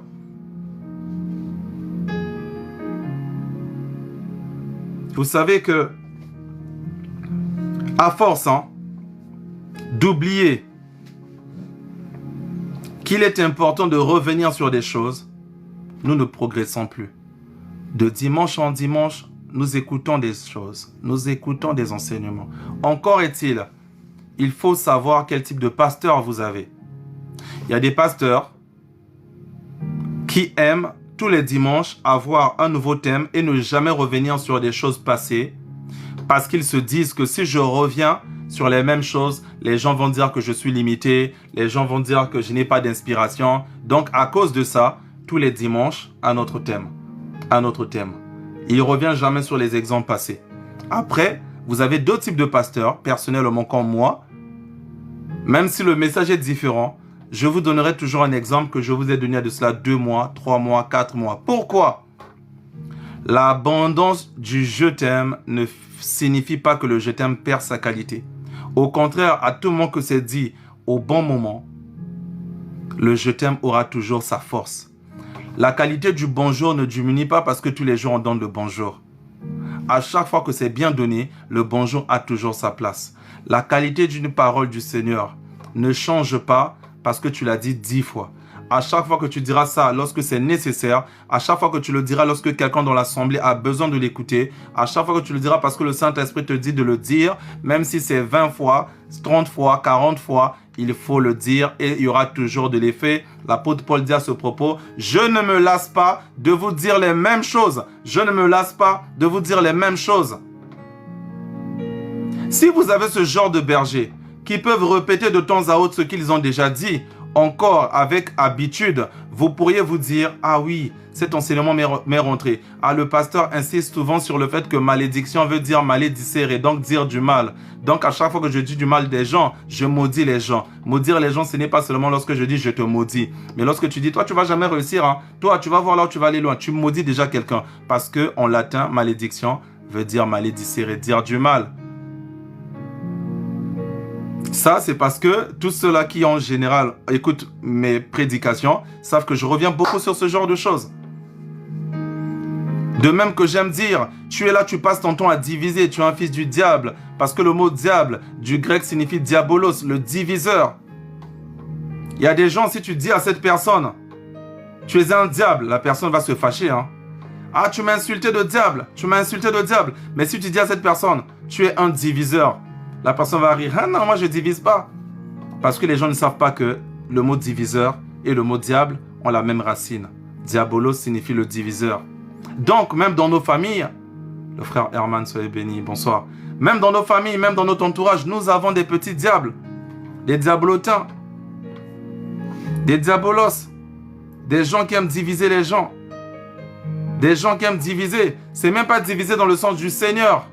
Vous savez que, à force d'oublier qu'il est important de revenir sur des choses, nous ne progressons plus. De dimanche en dimanche, nous écoutons des choses, nous écoutons des enseignements. Encore est-il, il faut savoir quel type de pasteur vous avez. Il y a des pasteurs qui aiment tous les dimanches avoir un nouveau thème et ne jamais revenir sur des choses passées parce qu'ils se disent que si je reviens sur les mêmes choses, les gens vont dire que je suis limité, les gens vont dire que je n'ai pas d'inspiration. Donc à cause de ça, tous les dimanches, un autre thème. Un autre thème. Il ne revient jamais sur les exemples passés. Après, vous avez d'autres types de pasteurs, personnellement comme moi. Même si le message est différent, je vous donnerai toujours un exemple que je vous ai donné de cela 2 mois, 3 mois, 4 mois. Pourquoi? L'abondance du je t'aime ne signifie pas que le je t'aime perd sa qualité. Au contraire, à tout moment que c'est dit au bon moment, le je t'aime aura toujours sa force. La qualité du bonjour ne diminue pas parce que tous les jours on donne le bonjour. À chaque fois que c'est bien donné, le bonjour a toujours sa place. La qualité d'une parole du Seigneur ne change pas parce que tu l'as dit 10 fois. À chaque fois que tu diras ça lorsque c'est nécessaire, à chaque fois que tu le diras lorsque quelqu'un dans l'assemblée a besoin de l'écouter, à chaque fois que tu le diras parce que le Saint-Esprit te dit de le dire, même si c'est 20 fois, 30 fois, 40 fois, il faut le dire et il y aura toujours de l'effet. L'apôtre Paul dit à ce propos, « Je ne me lasse pas de vous dire les mêmes choses. Je ne me lasse pas de vous dire les mêmes choses. » Si vous avez ce genre de bergers qui peuvent répéter de temps à autre ce qu'ils ont déjà dit, encore avec habitude, vous pourriez vous dire, ah oui, cet enseignement m'est rentré. Ah, le pasteur insiste souvent sur le fait que malédiction veut dire malédicere et donc dire du mal. Donc à chaque fois que je dis du mal des gens, je maudis les gens. Maudire les gens, ce n'est pas seulement lorsque je dis je te maudis. Mais lorsque tu dis, toi tu vas jamais réussir, hein. Toi tu vas voir là où tu vas aller loin. Tu maudis déjà quelqu'un. Parce que en latin, malédiction veut dire malédicere, dire du mal. Ça, c'est parce que tous ceux-là qui, en général, écoutent mes prédications, savent que je reviens beaucoup sur ce genre de choses. De même que j'aime dire, tu es là, tu passes ton temps à diviser, tu es un fils du diable. Parce que le mot diable, du grec, signifie diabolos, le diviseur. Il y a des gens, si tu dis à cette personne, tu es un diable, la personne va se fâcher. Hein. Ah, tu m'as insulté de diable, tu m'as insulté de diable. Mais si tu dis à cette personne, tu es un diviseur, la personne va rire. Ah non, moi je ne divise pas. Parce que les gens ne savent pas que le mot diviseur et le mot diable ont la même racine. Diabolos signifie le diviseur. Donc, même dans nos familles, le frère Herman, soyez béni, bonsoir. Même dans nos familles, même dans notre entourage, nous avons des petits diables, des diabolotins, des diabolos, des gens qui aiment diviser les gens, des gens qui aiment diviser. C'est même pas diviser dans le sens du Seigneur.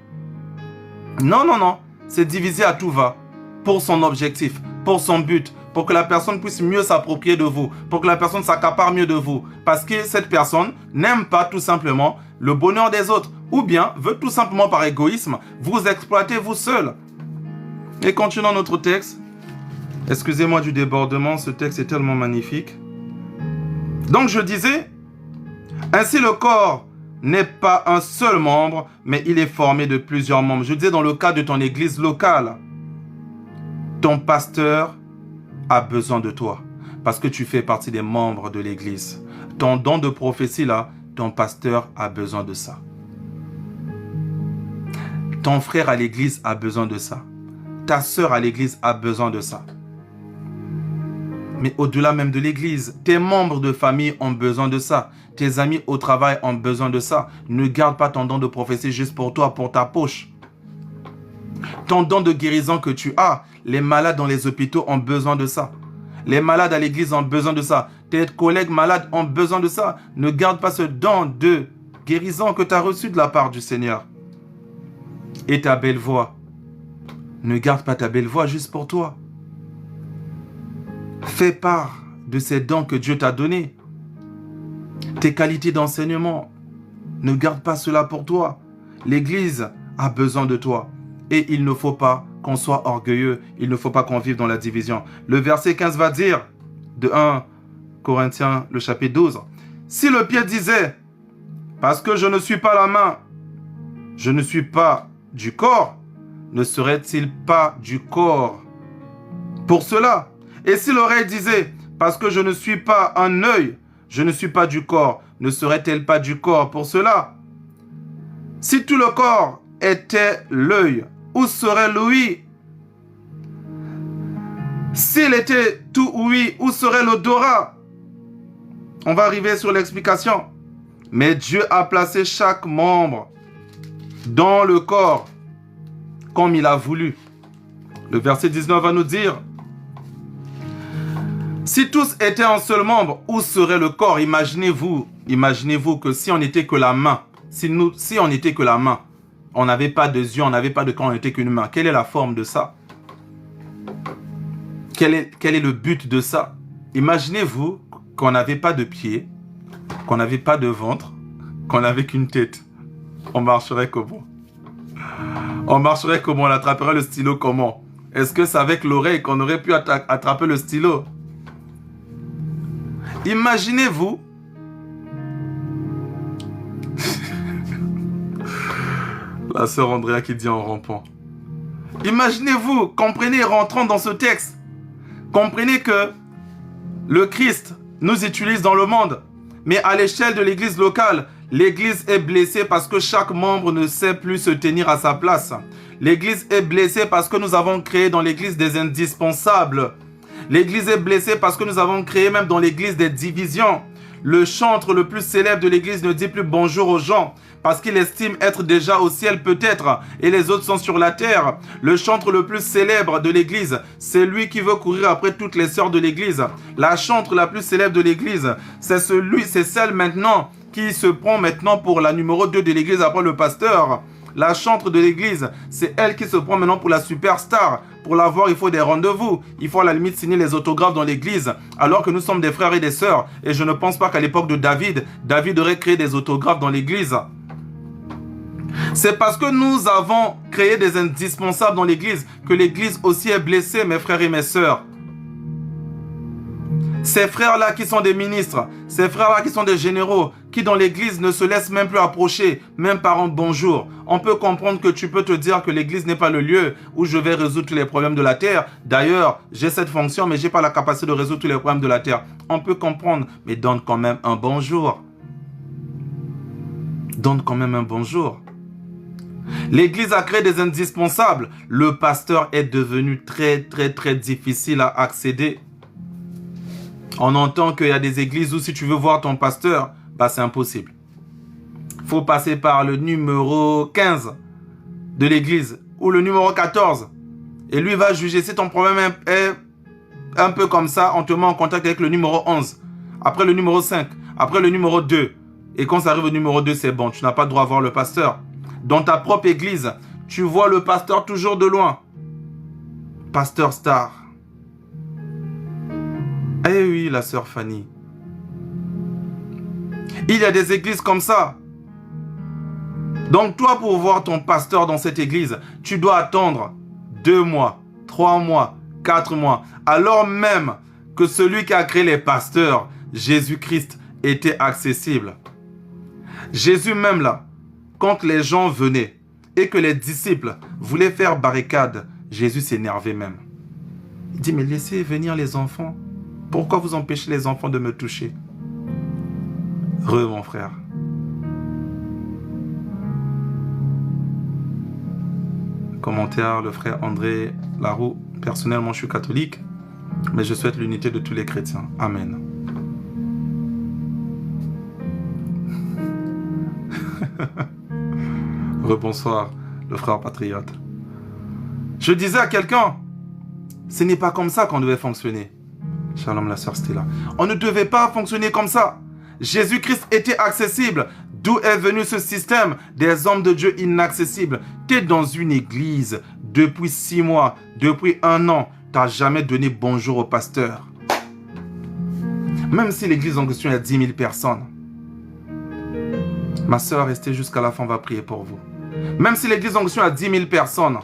Non, non, non, c'est diviser à tout va, pour son objectif, pour son but, pour que la personne puisse mieux s'approprier de vous, pour que la personne s'accapare mieux de vous. Parce que cette personne n'aime pas tout simplement le bonheur des autres, ou bien veut tout simplement par égoïsme vous exploiter vous seul. Et continuons notre texte. Excusez-moi du débordement, ce texte est tellement magnifique. Donc je disais, ainsi le corps n'est pas un seul membre, mais il est formé de plusieurs membres. Je disais dans le cas de ton église locale, ton pasteur a besoin de toi, parce que tu fais partie des membres de l'église. Ton don de prophétie là, ton pasteur a besoin de ça. Ton frère à l'église a besoin de ça. Ta sœur à l'église a besoin de ça. Mais au-delà même de l'église, tes membres de famille ont besoin de ça. Tes amis au travail ont besoin de ça. Ne garde pas ton don de prophétie juste pour toi, pour ta poche. Ton don de guérison que tu as, les malades dans les hôpitaux ont besoin de ça. Les malades à l'église ont besoin de ça. Tes collègues malades ont besoin de ça. Ne garde pas ce don de guérison que tu as reçu de la part du Seigneur. Et ta belle voix. Ne garde pas ta belle voix juste pour toi. Fais part de ces dons que Dieu t'a donnés. Tes qualités d'enseignement. Ne garde pas cela pour toi. L'Église a besoin de toi. Et il ne faut pas qu'on soit orgueilleux. Il ne faut pas qu'on vive dans la division. Le verset 15 va dire, de 1 Corinthiens, le chapitre 12. Si le pied disait, parce que je ne suis pas la main, je ne suis pas du corps, ne serait-il pas du corps pour cela? Et si l'oreille disait, parce que je ne suis pas un œil, je ne suis pas du corps, ne serait-elle pas du corps pour cela? Si tout le corps était l'œil, où serait l'ouïe? S'il était tout ouïe, où serait l'odorat? On va arriver sur l'explication. Mais Dieu a placé chaque membre dans le corps comme il a voulu. Le verset 19 va nous dire, si tous étaient un seul membre, où serait le corps? Imaginez-vous que si on n'était que la main, si on n'était que la main, on n'avait pas de yeux, on n'avait pas de corps, on n'était qu'une main. Quelle est la forme de ça? Quel est le but de ça? Imaginez-vous qu'on n'avait pas de pieds, qu'on n'avait pas de ventre, qu'on n'avait qu'une tête. On marcherait comment? On marcherait comment? On attraperait le stylo comment? Est-ce que c'est avec l'oreille qu'on aurait pu attraper le stylo? Imaginez-vous la sœur Andrea qui dit en rampant. Imaginez-vous, comprenez, rentrons dans ce texte. Comprenez que le Christ nous utilise dans le monde. Mais à l'échelle de l'église locale, l'église est blessée parce que chaque membre ne sait plus se tenir à sa place. L'église est blessée parce que nous avons créé dans l'église des indispensables. L'église est blessée parce que nous avons créé même dans l'église des divisions. Le chantre le plus célèbre de l'église ne dit plus bonjour aux gens parce qu'il estime être déjà au ciel peut-être et les autres sont sur la terre. Le chantre le plus célèbre de l'église, c'est lui qui veut courir après toutes les sœurs de l'église. La chantre la plus célèbre de l'église, c'est celle maintenant qui se prend maintenant pour la numéro 2 de l'église après le pasteur. La chantre de l'église, c'est elle qui se prend maintenant pour la superstar. Pour la voir, il faut des rendez-vous. Il faut à la limite signer les autographes dans l'église. Alors que nous sommes des frères et des sœurs. Et je ne pense pas qu'à l'époque de David aurait créé des autographes dans l'église. C'est parce que nous avons créé des indispensables dans l'église que l'église aussi est blessée, mes frères et mes sœurs. Ces frères-là qui sont des ministres, ces frères-là qui sont des généraux, qui dans l'église ne se laissent même plus approcher, même par un bonjour. On peut comprendre que tu peux te dire que l'église n'est pas le lieu où je vais résoudre tous les problèmes de la terre. D'ailleurs, j'ai cette fonction, mais je n'ai pas la capacité de résoudre tous les problèmes de la terre. On peut comprendre, mais donne quand même un bonjour. Donne quand même un bonjour. L'église a créé des indispensables. Le pasteur est devenu très difficile à accéder. On entend qu'il y a des églises où si tu veux voir ton pasteur, c'est impossible. Il faut passer par le numéro 15 de l'église ou le numéro 14. Et lui va juger. Si ton problème est un peu comme ça, on te met en contact avec le numéro 11. Après le numéro 5. Après le numéro 2. Et quand ça arrive au numéro 2, c'est bon. Tu n'as pas le droit à voir le pasteur. Dans ta propre église, tu vois le pasteur toujours de loin. Pasteur star. Eh oui, la sœur Fanny. Il y a des églises comme ça. Donc toi, pour voir ton pasteur dans cette église, tu dois attendre 2 mois, 3 mois, 4 mois. Alors même que celui qui a créé les pasteurs, Jésus-Christ, était accessible. Jésus même là, quand les gens venaient et que les disciples voulaient faire barricade, Jésus s'énervait même. Il dit, mais laissez venir les enfants. Pourquoi vous empêchez les enfants de me toucher? Mon frère. Commentaire, le frère André Laroux. Personnellement, je suis catholique, mais je souhaite l'unité de tous les chrétiens. Amen. Rebonsoir, le frère patriote. Je disais à quelqu'un, ce n'est pas comme ça qu'on devait fonctionner. Shalom, la sœur Stella. On ne devait pas fonctionner comme ça. Jésus-Christ était accessible. D'où est venu ce système des hommes de Dieu inaccessibles? Tu es dans une église depuis 6 mois, depuis 1 an. Tu n'as jamais donné bonjour au pasteur. Même si l'église en question a 10 000 personnes. Ma sœur, restez jusqu'à la fin, on va prier pour vous. Même si l'église en question a 10 000 personnes.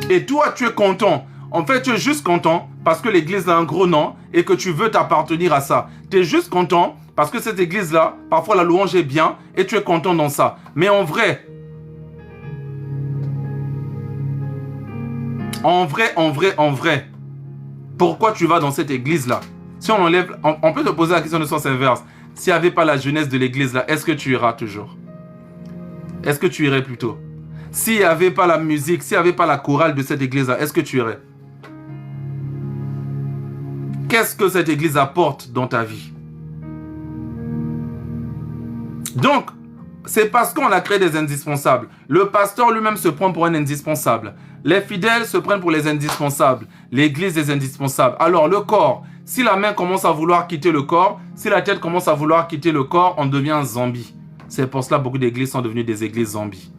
Et toi, tu es content. En fait, tu es juste content parce que l'église a un gros nom et que tu veux t'appartenir à ça. Tu es juste content parce que cette église-là, parfois la louange est bien et tu es content dans ça. Mais en vrai, pourquoi tu vas dans cette église-là? Si on enlève, on peut te poser la question de sens inverse. S'il n'y avait pas la jeunesse de l'église-là, est-ce que tu iras toujours? Est-ce que tu irais plutôt? S'il n'y avait pas la musique, s'il n'y avait pas la chorale de cette église-là, est-ce que tu irais? Qu'est-ce que cette église apporte dans ta vie? Donc, c'est parce qu'on a créé des indispensables. Le pasteur lui-même se prend pour un indispensable. Les fidèles se prennent pour les indispensables. L'église des indispensables. Alors, le corps, si la main commence à vouloir quitter le corps, si la tête commence à vouloir quitter le corps, on devient un zombie. C'est pour cela que beaucoup d'églises sont devenues des églises zombies.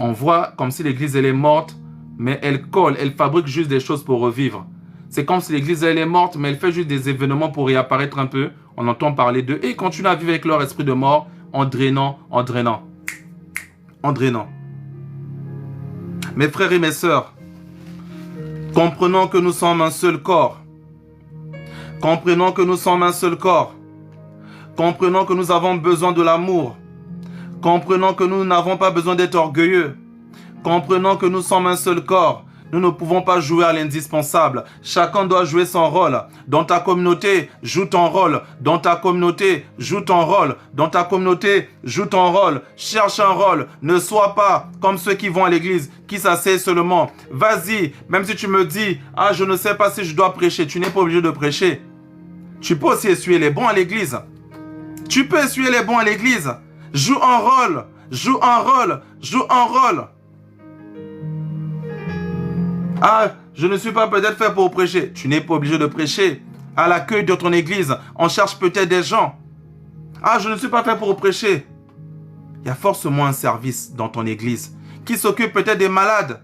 On voit comme si l'église elle est morte, mais elle colle, elle fabrique juste des choses pour revivre. C'est comme si l'église elle est morte, mais elle fait juste des événements pour réapparaître un peu. On entend parler d'eux et ils continuent à vivre avec leur esprit de mort en drainant. Mes frères et mes sœurs, comprenons que nous sommes un seul corps. Comprenons que nous sommes un seul corps. Comprenons que nous avons besoin de l'amour. Comprenons que nous n'avons pas besoin d'être orgueilleux. Comprenons que nous sommes un seul corps. Nous ne pouvons pas jouer à l'indispensable. Chacun doit jouer son rôle. Dans ta communauté, joue ton rôle. Dans ta communauté, joue ton rôle. Dans ta communauté, joue ton rôle. Cherche un rôle. Ne sois pas comme ceux qui vont à l'église, qui s'asseyent seulement. Vas-y, même si tu me dis, ah, je ne sais pas si je dois prêcher. Tu n'es pas obligé de prêcher. Tu peux aussi essuyer les bons à l'église. Tu peux essuyer les bons à l'église. Joue un rôle. Joue un rôle. Joue un rôle. Ah, je ne suis pas peut-être fait pour prêcher. Tu n'es pas obligé de prêcher. À l'accueil de ton église, on cherche peut-être des gens. Ah, je ne suis pas fait pour prêcher. Il y a forcément un service dans ton église qui s'occupe peut-être des malades.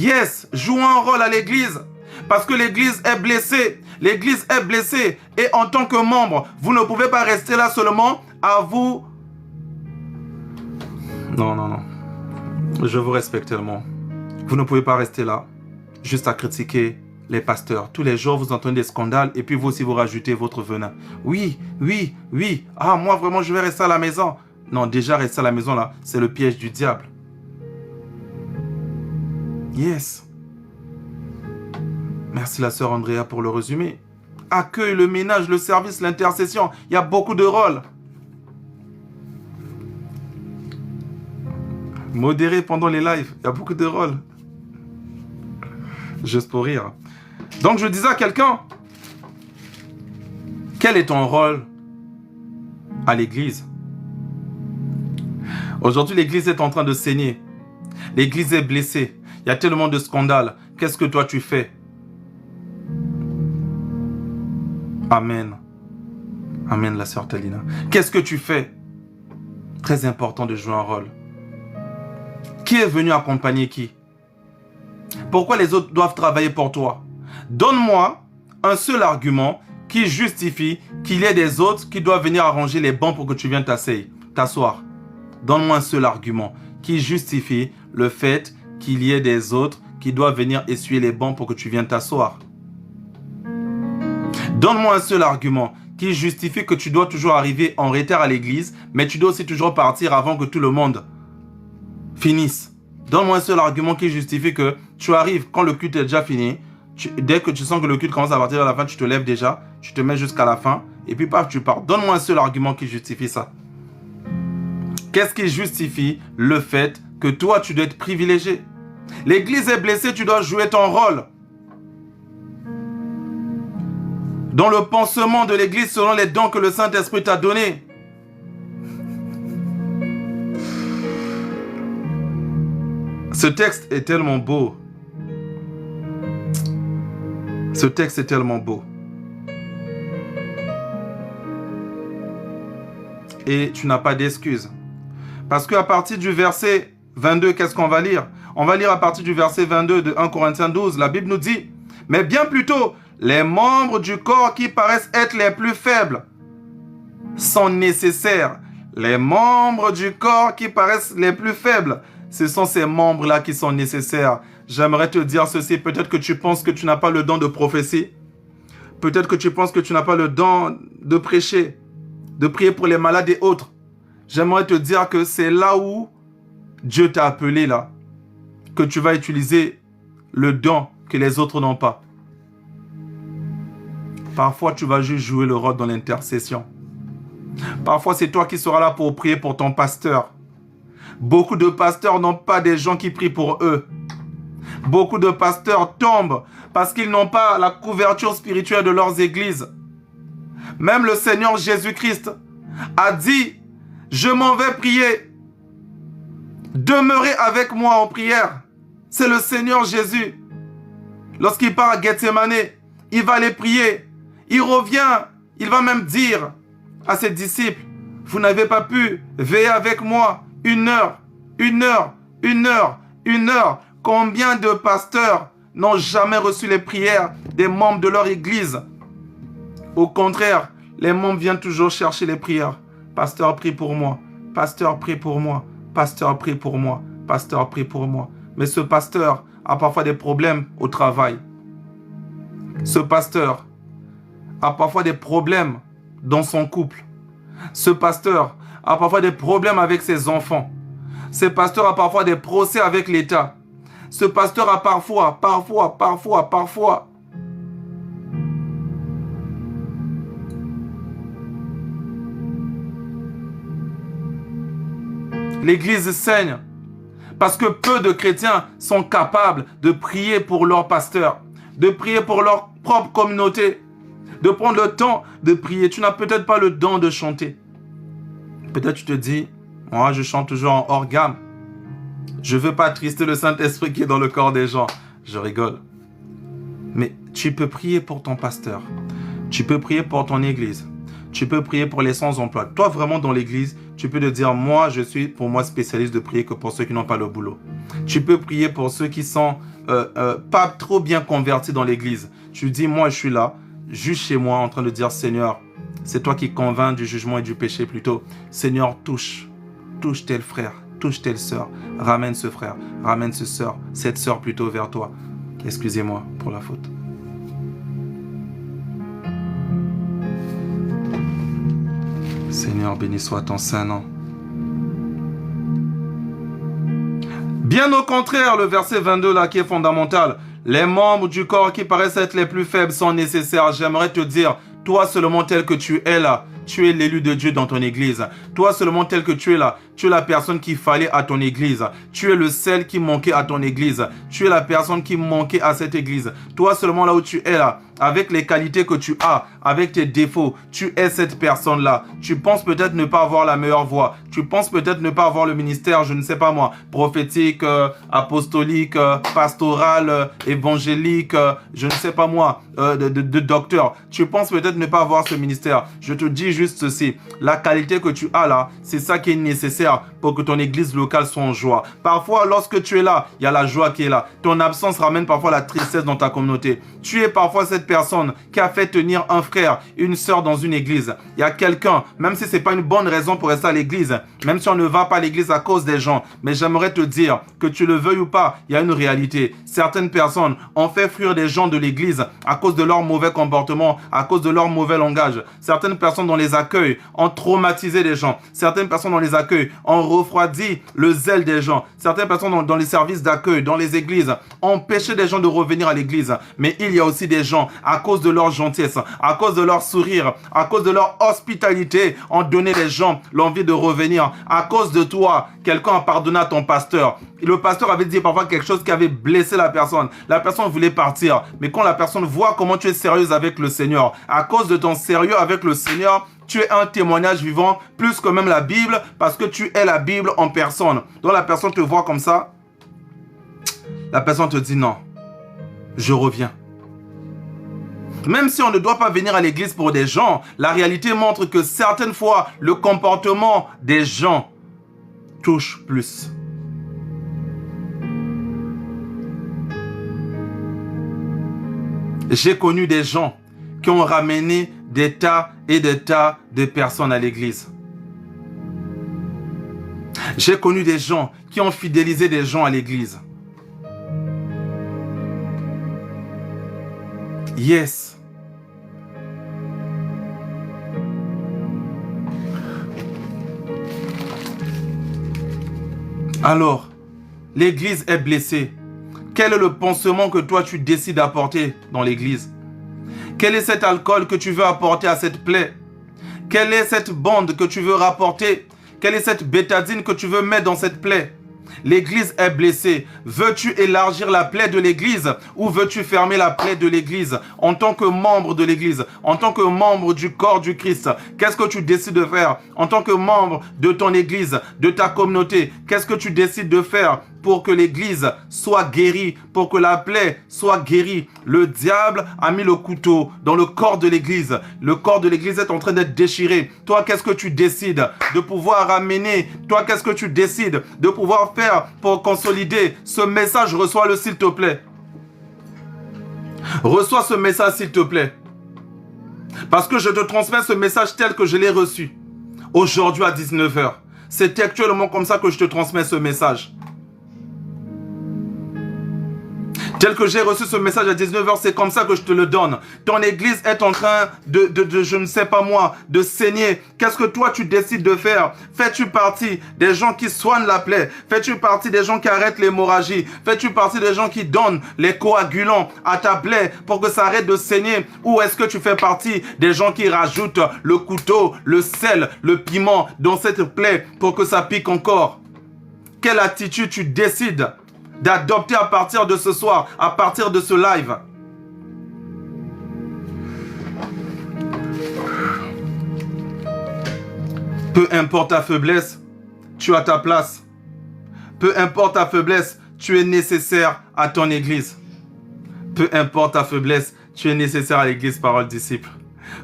Yes, joue un rôle à l'église. Parce que l'église est blessée. L'église est blessée. Et en tant que membre, vous ne pouvez pas rester là seulement À vous... Non, non, non. Je vous respecte tellement. Vous ne pouvez pas rester là, juste à critiquer les pasteurs. Tous les jours, vous entendez des scandales et puis vous aussi, vous rajoutez votre venin. Oui, oui, oui. Ah, moi, vraiment, je vais rester à la maison. Non, déjà, rester à la maison, là, c'est le piège du diable. Yes. Merci, la sœur Andrea, pour le résumé. Accueil, le ménage, le service, l'intercession. Il y a beaucoup de rôles. Modérer pendant les lives. Il y a beaucoup de rôles. Juste pour rire. Donc, je disais à quelqu'un, quel est ton rôle à l'église? Aujourd'hui, l'église est en train de saigner. L'église est blessée. Il y a tellement de scandales. Qu'est-ce que toi tu fais? Amen. Amen, la sœur Talina. Qu'est-ce que tu fais? Très important de jouer un rôle. Qui est venu accompagner qui? Pourquoi les autres doivent travailler pour toi? Donne-moi un seul argument qui justifie qu'il y ait des autres qui doivent venir arranger les bancs pour que tu viennes t'asseoir. Donne-moi un seul argument qui justifie le fait qu'il y ait des autres qui doivent venir essuyer les bancs pour que tu viennes t'asseoir. Donne-moi un seul argument qui justifie que tu dois toujours arriver en retard à l'église, mais tu dois aussi toujours partir avant que tout le monde finisse. Donne-moi un seul argument qui justifie que tu arrives quand le culte est déjà fini. Dès que tu sens que le culte commence à partir à la fin, tu te lèves déjà, tu te mets jusqu'à la fin, et puis paf, tu pars. Donne-moi un seul argument qui justifie ça. Qu'est-ce qui justifie le fait que toi, tu dois être privilégié? L'église est blessée, tu dois jouer ton rôle. Dans le pansement de l'église selon les dons que le Saint-Esprit t'a donnés. Ce texte est tellement beau. Ce texte est tellement beau. Et tu n'as pas d'excuse. Parce qu'à partir du verset 22, qu'est-ce qu'on va lire? On va lire à partir du verset 22 de 1 Corinthiens 12. La Bible nous dit, mais bien plutôt, les membres du corps qui paraissent être les plus faibles sont nécessaires. Les membres du corps qui paraissent les plus faibles, ce sont ces membres-là qui sont nécessaires. J'aimerais te dire ceci. Peut-être que tu penses que tu n'as pas le don de prophétie. Peut-être que tu penses que tu n'as pas le don de prêcher, de prier pour les malades et autres. J'aimerais te dire que c'est là où Dieu t'a appelé, là, que tu vas utiliser le don que les autres n'ont pas. Parfois, tu vas juste jouer le rôle dans l'intercession. Parfois, c'est toi qui seras là pour prier pour ton pasteur. Beaucoup de pasteurs n'ont pas des gens qui prient pour eux. Beaucoup de pasteurs tombent parce qu'ils n'ont pas la couverture spirituelle de leurs églises. Même le Seigneur Jésus-Christ a dit, je m'en vais prier. Demeurez avec moi en prière. C'est le Seigneur Jésus. Lorsqu'il part à Gethsémane, il va aller prier. Il revient, il va même dire à ses disciples, vous n'avez pas pu veiller avec moi 1 heure, 1 heure, 1 heure, 1 heure. Combien de pasteurs n'ont jamais reçu les prières des membres de leur église? Au contraire, les membres viennent toujours chercher les prières. Pasteur, prie pour moi. Pasteur, prie pour moi. Pasteur, prie pour moi. Pasteur, prie pour moi. Mais ce pasteur a parfois des problèmes au travail. Ce pasteur a parfois des problèmes dans son couple. Ce pasteur a parfois des problèmes avec ses enfants. Ce pasteur a parfois des procès avec l'État. Ce pasteur a parfois. L'église saigne parce que peu de chrétiens sont capables de prier pour leur pasteur, de prier pour leur propre communauté, de prendre le temps de prier. Tu n'as peut-être pas le don de chanter. Peut-être tu te dis, moi je chante toujours en hors gamme. Je ne veux pas attrister le Saint-Esprit qui est dans le corps des gens. Je rigole. Mais tu peux prier pour ton pasteur. Tu peux prier pour ton église. Tu peux prier pour les sans-emploi. Toi, vraiment, dans l'église, tu peux te dire, moi, je suis pour moi spécialiste de prier que pour ceux qui n'ont pas le boulot. Tu peux prier pour ceux qui sont pas trop bien convertis dans l'église. Tu dis, moi, je suis là, juste chez moi, en train de dire, Seigneur, C'est toi qui convaincs du jugement et du péché plutôt. Seigneur, touche tel frère, touche telle sœur. Ramène ce frère, ramène cette sœur plutôt vers toi. Excusez-moi pour la faute. Seigneur, béni soit ton saint nom. Bien au contraire, le verset 22 là qui est fondamental. Les membres du corps qui paraissent être les plus faibles sont nécessaires. J'aimerais te dire, toi seulement tel que tu es là, tu es l'élu de Dieu dans ton église. Toi seulement tel que tu es là, tu es la personne qu'il fallait à ton église. Tu es le sel qui manquait à ton église. Tu es la personne qui manquait à cette église. Toi seulement là où tu es là, avec les qualités que tu as, avec tes défauts, tu es cette personne-là. Tu penses peut-être ne pas avoir la meilleure voix. Tu penses peut-être ne pas avoir le ministère, je ne sais pas moi, prophétique, apostolique, pastoral, évangélique, je ne sais pas moi, de docteur. Tu penses peut-être ne pas avoir ce ministère. Je te dis juste ceci. La qualité que tu as là, c'est ça qui est nécessaire pour que ton église locale soit en joie. Parfois, lorsque tu es là, il y a la joie qui est là. Ton absence ramène parfois la tristesse dans ta communauté. Tu es parfois cette personne qui a fait tenir un frère, une sœur dans une église. Il y a quelqu'un, même si ce n'est pas une bonne raison pour rester à l'église, même si on ne va pas à l'église à cause des gens, mais j'aimerais te dire que tu le veuilles ou pas, il y a une réalité. Certaines personnes ont fait fuir des gens de l'église à cause de leur mauvais comportement, à cause de leur mauvais langage. Certaines personnes dans les accueils ont traumatisé des gens. Certaines personnes dans les accueils ont refroidi le zèle des gens. Certaines personnes dans les services d'accueil, dans les églises, ont empêché des gens de revenir à l'église. Mais il y a aussi des gens, à cause de leur gentillesse, à cause de leur sourire, à cause de leur hospitalité, ont donné les gens l'envie de revenir. À cause de toi, quelqu'un a pardonné à ton pasteur. Et le pasteur avait dit parfois quelque chose qui avait blessé la personne. La personne voulait partir. Mais quand la personne voit comment tu es sérieuse avec le Seigneur, à cause de ton sérieux avec le Seigneur, tu es un témoignage vivant, plus que même la Bible, parce que tu es la Bible en personne. Donc la personne te voit comme ça, la personne te dit non, je reviens. Même si on ne doit pas venir à l'église pour des gens, la réalité montre que certaines fois, le comportement des gens touche plus. J'ai connu des gens qui ont ramené des tas et des tas de personnes à l'église. J'ai connu des gens qui ont fidélisé des gens à l'église. Yes. Alors, l'église est blessée. Quel est le pansement que toi tu décides d'apporter dans l'église? Quel est cet alcool que tu veux apporter à cette plaie? Quelle est cette bande que tu veux rapporter? Quelle est cette bétadine que tu veux mettre dans cette plaie? L'église est blessée. Veux-tu élargir la plaie de l'église ou veux-tu fermer la plaie de l'église? En tant que membre de l'église, en tant que membre du corps du Christ, qu'est-ce que tu décides de faire? En tant que membre de ton église, de ta communauté, qu'est-ce que tu décides de faire pour que l'église soit guérie, pour que la plaie soit guérie? Le diable a mis le couteau dans le corps de l'église. Le corps de l'église est en train d'être déchiré. Toi, qu'est-ce que tu décides de pouvoir ramener? Toi, qu'est-ce que tu décides de pouvoir faire pour consolider ce message? Reçois-le, s'il te plaît. Reçois ce message, s'il te plaît. Parce que je te transmets ce message tel que je l'ai reçu. Aujourd'hui à 19 h. C'est actuellement comme ça que je te transmets ce message. Tel que j'ai reçu ce message à 19 h, c'est comme ça que je te le donne. Ton église est en train de je ne sais pas moi, de saigner. Qu'est-ce que toi tu décides de faire? Fais-tu partie des gens qui soignent la plaie? Fais-tu partie des gens qui arrêtent l'hémorragie? Fais-tu partie des gens qui donnent les coagulants à ta plaie pour que ça arrête de saigner? Ou est-ce que tu fais partie des gens qui rajoutent le couteau, le sel, le piment dans cette plaie pour que ça pique encore? Quelle attitude tu décides d'adopter à partir de ce soir, à partir de ce live? Peu importe ta faiblesse, tu as ta place. Peu importe ta faiblesse, tu es nécessaire à ton église. Peu importe ta faiblesse, tu es nécessaire à l'église Parole Disciple.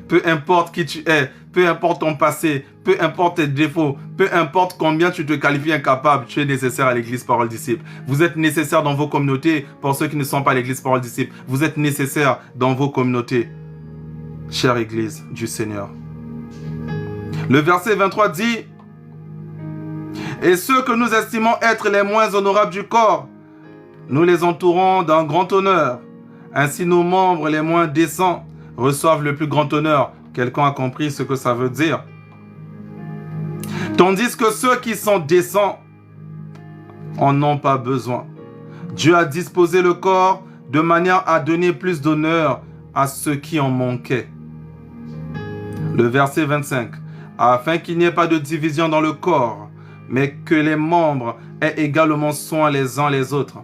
Peu importe qui tu es, peu importe ton passé, peu importe tes défauts, peu importe combien tu te qualifies incapable, tu es nécessaire à l'église Parole Disciple. Vous êtes nécessaire dans vos communautés, pour ceux qui ne sont pas à l'église Parole Disciple. Vous êtes nécessaire dans vos communautés. Chère église du Seigneur, Le verset 23 dit, et ceux que nous estimons être les moins honorables du corps, nous les entourons d'un grand honneur. Ainsi nos membres les moins décents reçoivent le plus grand honneur. Quelqu'un a compris ce que ça veut dire? Tandis que ceux qui sont décents en ont pas besoin. Dieu a disposé le corps de manière à donner plus d'honneur à ceux qui en manquaient. Le verset 25. Afin qu'il n'y ait pas de division dans le corps, mais que les membres aient également soin les uns les autres.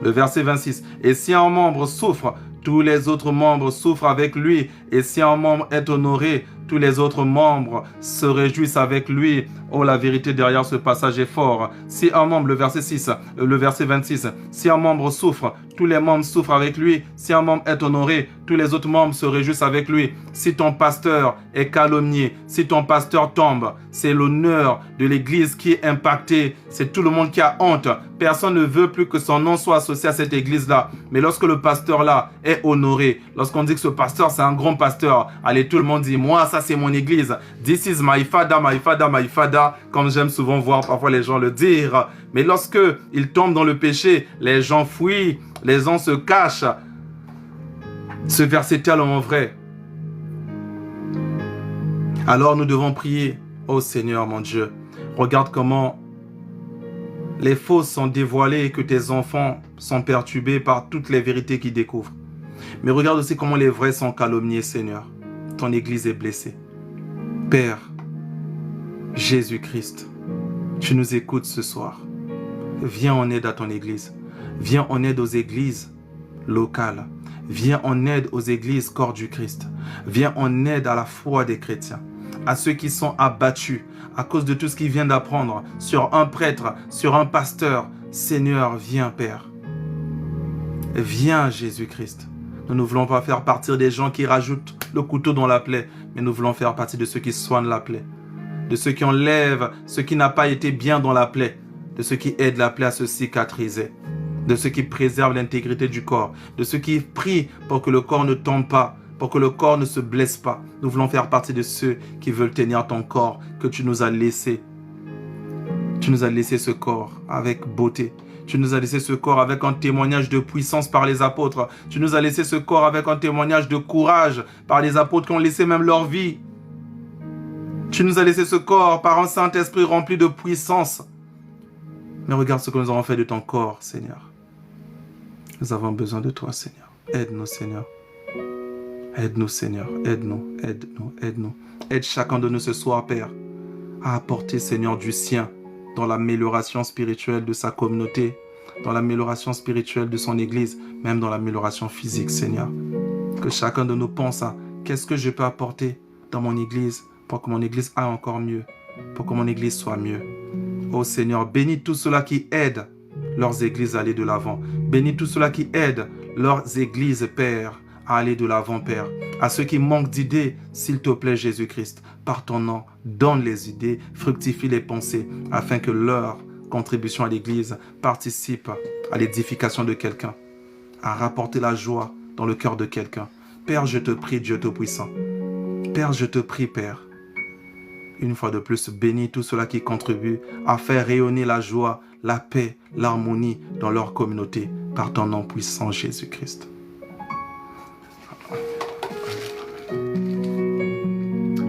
Le verset 26. Et si un membre souffre, tous les autres membres souffrent avec lui. Et si un membre est honoré, tous les autres membres se réjouissent avec lui. Oh, la vérité derrière ce passage est fort. Si un membre, le verset 26, si un membre souffre, tous les membres souffrent avec lui. Si un membre est honoré, tous les autres membres se réjouissent avec lui. Si ton pasteur est calomnié, si ton pasteur tombe, c'est l'honneur de l'église qui est impacté. C'est tout le monde qui a honte. Personne ne veut plus que son nom soit associé à cette église-là. Mais lorsque le pasteur-là est honoré, lorsqu'on dit que ce pasteur, c'est un grand pasteur, allez, tout le monde dit, moi, ça, c'est mon église. This is my father, my father, my father, comme j'aime souvent voir parfois les gens le dire. Mais lorsque ils tombent dans le péché, les gens fuient, les gens se cachent. Ce verset est tellement vrai. Alors nous devons prier. Oh Seigneur mon Dieu, regarde comment les fausses sont dévoilées et que tes enfants sont perturbés par toutes les vérités qu'ils découvrent. Mais regarde aussi comment les vrais sont calomniés, Seigneur. Ton église est blessée. Père, Jésus-Christ, tu nous écoutes ce soir. Viens en aide à ton église. Viens en aide aux églises locales. Viens en aide aux églises corps du Christ. Viens en aide à la foi des chrétiens. À ceux qui sont abattus à cause de tout ce qu'ils viennent d'apprendre sur un prêtre, sur un pasteur. Seigneur, viens Père. Viens Jésus-Christ. Nous ne voulons pas faire partie des gens qui rajoutent le couteau dans la plaie, mais nous voulons faire partie de ceux qui soignent la plaie, de ceux qui enlèvent ce qui n'a pas été bien dans la plaie, de ceux qui aident la plaie à se cicatriser, de ceux qui préservent l'intégrité du corps, de ceux qui prient pour que le corps ne tombe pas, pour que le corps ne se blesse pas. Nous voulons faire partie de ceux qui veulent tenir ton corps que tu nous as laissé. Tu nous as laissé ce corps avec beauté. Tu nous as laissé ce corps avec un témoignage de puissance par les apôtres. Tu nous as laissé ce corps avec un témoignage de courage par les apôtres qui ont laissé même leur vie. Tu nous as laissé ce corps par un Saint-Esprit rempli de puissance. Mais regarde ce que nous avons fait de ton corps, Seigneur. Nous avons besoin de toi, Seigneur. Aide-nous, Seigneur. Aide-nous, Seigneur. Aide-nous, aide-nous, aide-nous. Aide chacun de nous ce soir, Père, à apporter, Seigneur, du sien dans l'amélioration spirituelle de sa communauté, dans l'amélioration spirituelle de son église, même dans l'amélioration physique, Seigneur. Que chacun de nous pense à qu'est-ce que je peux apporter dans mon église pour que mon église aille encore mieux, pour que mon église soit mieux. Oh Seigneur, bénis tous ceux-là qui aident leurs églises à aller de l'avant. Bénis tous ceux-là qui aident leurs églises, Père, à aller de l'avant, Père. À ceux qui manquent d'idées, s'il te plaît, Jésus-Christ, par ton nom, donne les idées, fructifie les pensées, afin que leur contribution à l'Église participe à l'édification de quelqu'un, à rapporter la joie dans le cœur de quelqu'un. Père, je te prie, Dieu Tout-Puissant. Père, je te prie, Père. Une fois de plus, bénis tous ceux-là qui contribuent à faire rayonner la joie, la paix, l'harmonie dans leur communauté, par ton nom puissant, Jésus-Christ.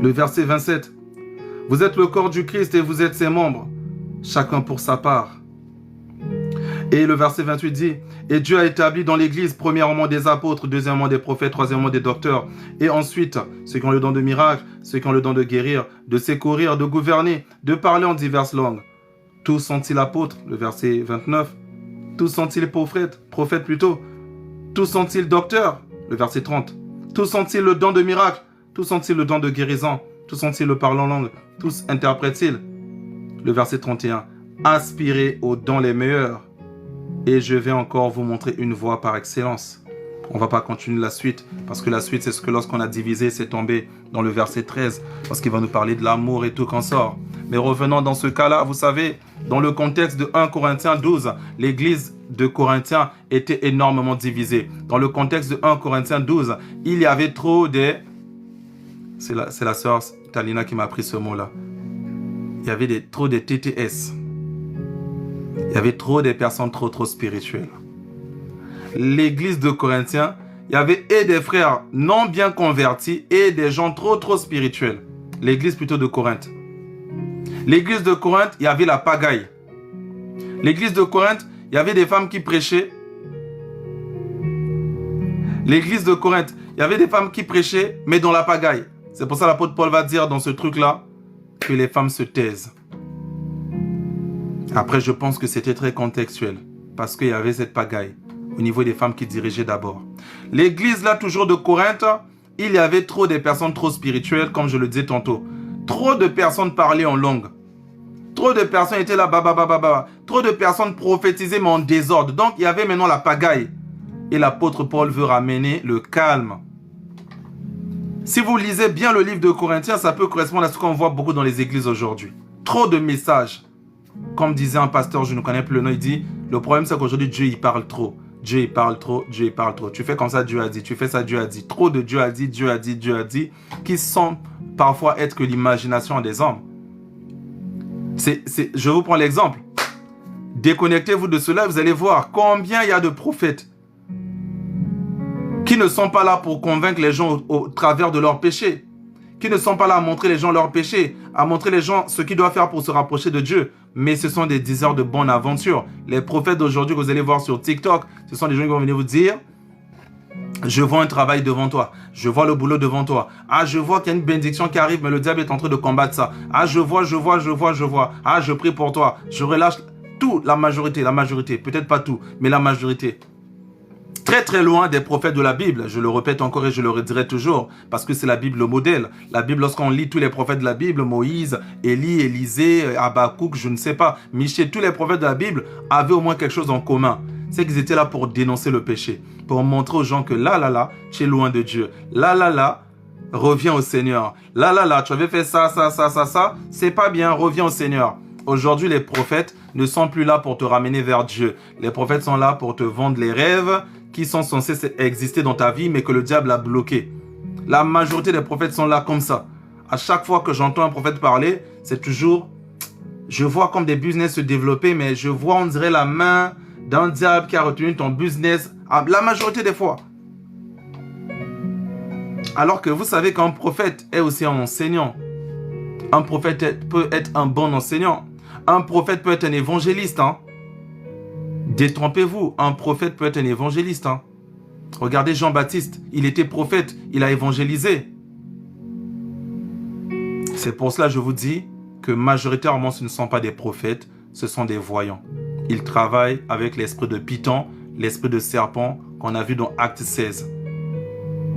Le verset 27. Vous êtes le corps du Christ et vous êtes ses membres, chacun pour sa part. Et le verset 28 dit, et Dieu a établi dans l'Église, premièrement des apôtres, deuxièmement des prophètes, troisièmement des docteurs, et ensuite ceux qui ont le don de miracle, ceux qui ont le don de guérir, de secourir, de gouverner, de parler en diverses langues. Tous sont-ils apôtres, le verset 29. Tous sont-ils prophètes plutôt. Tous sont-ils docteurs, le verset 30. Tous sont-ils le don de miracle, tous sont-ils le don de guérison, tous sont-ils le parler en langue, tous interprètent-ils. Le verset 31. Aspirez aux dons les meilleurs. Et je vais encore vous montrer une voie par excellence. On ne va pas continuer la suite, parce que la suite, c'est ce que lorsqu'on a divisé, c'est tombé dans le verset 13, parce qu'il va nous parler de l'amour et tout qu'on sort. Mais revenons dans ce cas-là, vous savez, dans le contexte de 1 Corinthiens 12, l'église de Corinthiens était énormément divisée. Dans le contexte de 1 Corinthiens 12, il y avait trop des... C'est la sœur Talina qui m'a appris ce mot-là. Il y avait trop de TTS. Il y avait trop de personnes trop spirituelles. L'église de Corinthiens, il y avait et des frères non bien convertis et des gens trop spirituels. L'église plutôt de Corinthe. L'église de Corinthe, il y avait la pagaille. L'église de Corinthe, il y avait des femmes qui prêchaient. L'église de Corinthe, il y avait des femmes qui prêchaient, mais dans la pagaille. C'est pour ça que l'apôtre Paul va dire dans ce truc-là que les femmes se taisent. Après, je pense que c'était très contextuel parce qu'il y avait cette pagaille au niveau des femmes qui dirigeaient d'abord. L'église là, toujours de Corinthe, il y avait trop de personnes trop spirituelles, comme je le disais tantôt. Trop de personnes parlaient en langue. Trop de personnes étaient là, Trop de personnes prophétisaient, mais en désordre. Donc, il y avait maintenant la pagaille. Et l'apôtre Paul veut ramener le calme. Si vous lisez bien le livre de Corinthiens, ça peut correspondre à ce qu'on voit beaucoup dans les églises aujourd'hui. Trop de messages. Comme disait un pasteur, je ne connais plus le nom, il dit, le problème c'est qu'aujourd'hui, Dieu il parle trop. Dieu il parle trop, Dieu il parle trop. Tu fais comme ça, Dieu a dit. Tu fais ça, Dieu a dit. Trop de Dieu a dit, Dieu a dit, Dieu a dit, qui semblent parfois être que l'imagination des hommes. Je vous prends l'exemple. Déconnectez-vous de cela, vous allez voir combien il y a de prophètes qui ne sont pas là pour convaincre les gens au travers de leurs péchés, qui ne sont pas là à montrer les gens leurs péchés, à montrer les gens ce qu'ils doivent faire pour se rapprocher de Dieu. Mais ce sont des diseurs de bonne aventure. Les prophètes d'aujourd'hui que vous allez voir sur TikTok, ce sont des gens qui vont venir vous dire « Je vois un travail devant toi. Je vois le boulot devant toi. Ah, je vois qu'il y a une bénédiction qui arrive, mais le diable est en train de combattre ça. Ah, je vois. Ah, je prie pour toi. Je relâche tout, la majorité. Peut-être pas tout, mais la majorité. » Très loin des prophètes de la Bible. Je le répète encore et je le redirai toujours parce que c'est la Bible le modèle. La Bible, lorsqu'on lit tous les prophètes de la Bible, Moïse, Élie, Élisée, Habakkuk, je ne sais pas, Michée, tous les prophètes de la Bible avaient au moins quelque chose en commun. C'est qu'ils étaient là pour dénoncer le péché, pour montrer aux gens que là, tu es loin de Dieu. Là, reviens au Seigneur. Là, tu avais fait ça, c'est pas bien, reviens au Seigneur. Aujourd'hui, les prophètes ne sont plus là pour te ramener vers Dieu. Les prophètes sont là pour te vendre les rêves qui sont censés exister dans ta vie, mais que le diable a bloqué. La majorité des prophètes sont là comme ça. À chaque fois que j'entends un prophète parler, c'est toujours... Je vois comme des business se développer, mais je vois, on dirait, la main d'un diable qui a retenu ton business. La majorité des fois. Alors que vous savez qu'un prophète est aussi un enseignant. Un prophète peut être un bon enseignant. Un prophète peut être un évangéliste. Détrompez-vous, un prophète peut être un évangéliste. Regardez Jean-Baptiste, il était prophète, il a évangélisé. C'est pour cela que je vous dis que majoritairement ce ne sont pas des prophètes, ce sont des voyants. Ils travaillent avec l'esprit de Python, l'esprit de serpent qu'on a vu dans Acte 16.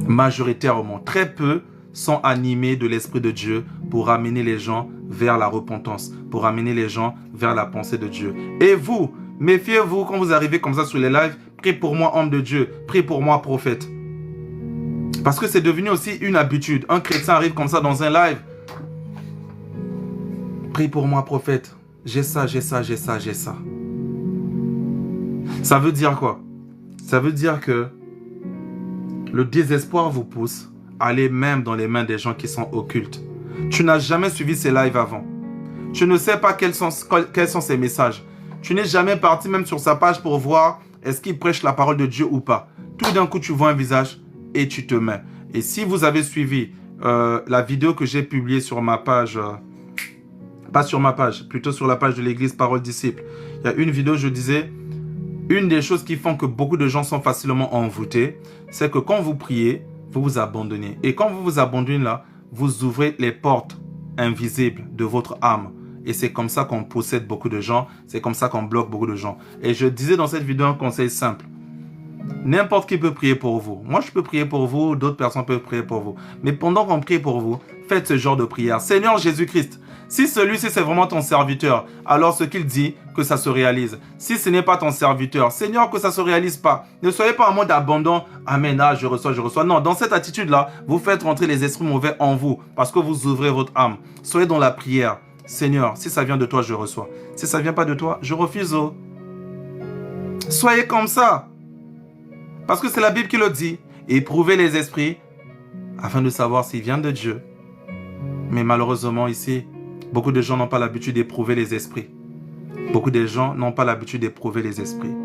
Majoritairement, très peu sont animés de l'esprit de Dieu pour amener les gens vers la repentance, pour amener les gens vers la pensée de Dieu. Et vous, méfiez-vous quand vous arrivez comme ça sur les lives, prie pour moi homme de Dieu, prie pour moi prophète. Parce que c'est devenu aussi une habitude. Un chrétien arrive comme ça dans un live. Prie pour moi prophète. J'ai ça. Ça veut dire quoi? Ça veut dire que le désespoir vous pousse à aller même dans les mains des gens qui sont occultes. Tu n'as jamais suivi ces lives avant. Tu ne sais pas quels sont ces messages. Tu n'es jamais parti même sur sa page pour voir est-ce qu'il prêche la parole de Dieu ou pas. Tout d'un coup, tu vois un visage et tu te mets. Et si vous avez suivi la vidéo que j'ai publiée sur ma page, pas sur ma page, plutôt sur la page de l'église Parole Disciple, il y a une vidéo, je disais, une des choses qui font que beaucoup de gens sont facilement envoûtés, c'est que quand vous priez, vous vous abandonnez. Et quand vous vous abandonnez là, vous ouvrez les portes invisibles de votre âme. Et c'est comme ça qu'on possède beaucoup de gens. C'est comme ça qu'on bloque beaucoup de gens. Et je disais dans cette vidéo un conseil simple. N'importe qui peut prier pour vous. Moi, je peux prier pour vous. D'autres personnes peuvent prier pour vous. Mais pendant qu'on prie pour vous, faites ce genre de prière. Seigneur Jésus-Christ, si celui-ci c'est vraiment ton serviteur, alors ce qu'il dit, que ça se réalise. Si ce n'est pas ton serviteur, Seigneur, que ça ne se réalise pas. Ne soyez pas en mode abandon. Amen, ah, je reçois. Non, dans cette attitude-là, vous faites rentrer les esprits mauvais en vous parce que vous ouvrez votre âme. Soyez dans la prière. Seigneur, si ça vient de toi, je reçois. Si ça ne vient pas de toi, je refuse. Soyez comme ça. Parce que c'est la Bible qui le dit. Éprouvez les esprits afin de savoir s'ils viennent de Dieu. Mais malheureusement ici, beaucoup de gens n'ont pas l'habitude d'éprouver les esprits. Beaucoup de gens n'ont pas l'habitude d'éprouver les esprits.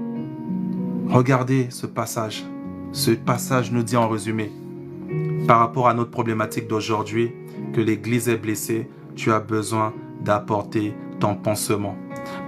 Regardez ce passage. Ce passage nous dit en résumé, par rapport à notre problématique d'aujourd'hui, que l'Église est blessée, tu as besoin d'apporter ton pansement.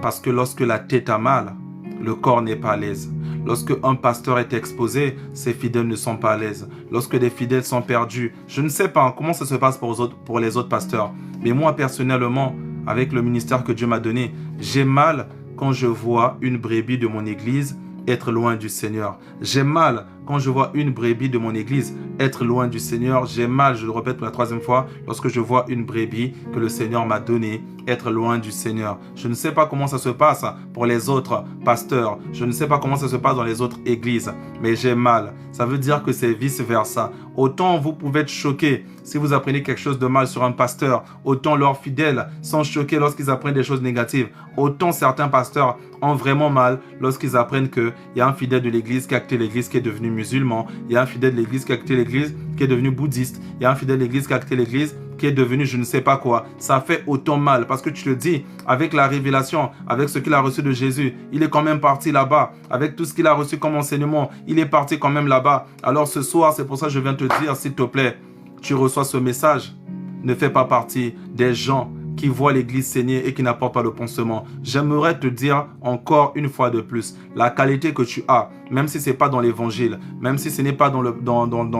Parce que lorsque la tête a mal, le corps n'est pas à l'aise. Lorsque un pasteur est exposé, ses fidèles ne sont pas à l'aise. Lorsque des fidèles sont perdus, je ne sais pas comment ça se passe pour les autres pasteurs. Mais moi, personnellement, avec le ministère que Dieu m'a donné, j'ai mal quand je vois une brebis de mon église être loin du Seigneur. J'ai mal quand je vois une brebis de mon église être loin du Seigneur. J'ai mal, je le répète pour la 3e fois, lorsque je vois une brebis que le Seigneur m'a donnée être loin du Seigneur. Je ne sais pas comment ça se passe pour les autres pasteurs. Je ne sais pas comment ça se passe dans les autres églises. Mais j'ai mal. Ça veut dire que c'est vice-versa. Autant vous pouvez être choqués si vous apprenez quelque chose de mal sur un pasteur. Autant leurs fidèles sont choqués lorsqu'ils apprennent des choses négatives. Autant certains pasteurs ont vraiment mal lorsqu'ils apprennent qu'il y a un fidèle de l'église qui a quitté l'église qui est devenu musulman. Il y a un fidèle de l'église qui a quitté l'église qui est devenu bouddhiste. Il y a un fidèle de l'église qui a quitté l'église qui est devenu je ne sais pas quoi. Ça fait autant mal parce que tu le dis, avec la révélation, avec ce qu'il a reçu de Jésus, il est quand même parti là-bas. Avec tout ce qu'il a reçu comme enseignement, il est parti quand même là-bas. Alors ce soir, c'est pour ça que je viens te dire, s'il te plaît, tu reçois ce message, ne fais pas partie des gens qui voient l'église saigner et qui n'apportent pas le pansement. J'aimerais te dire encore une fois de plus, la qualité que tu as, même si ce n'est pas dans l'évangile, même si ce n'est pas dans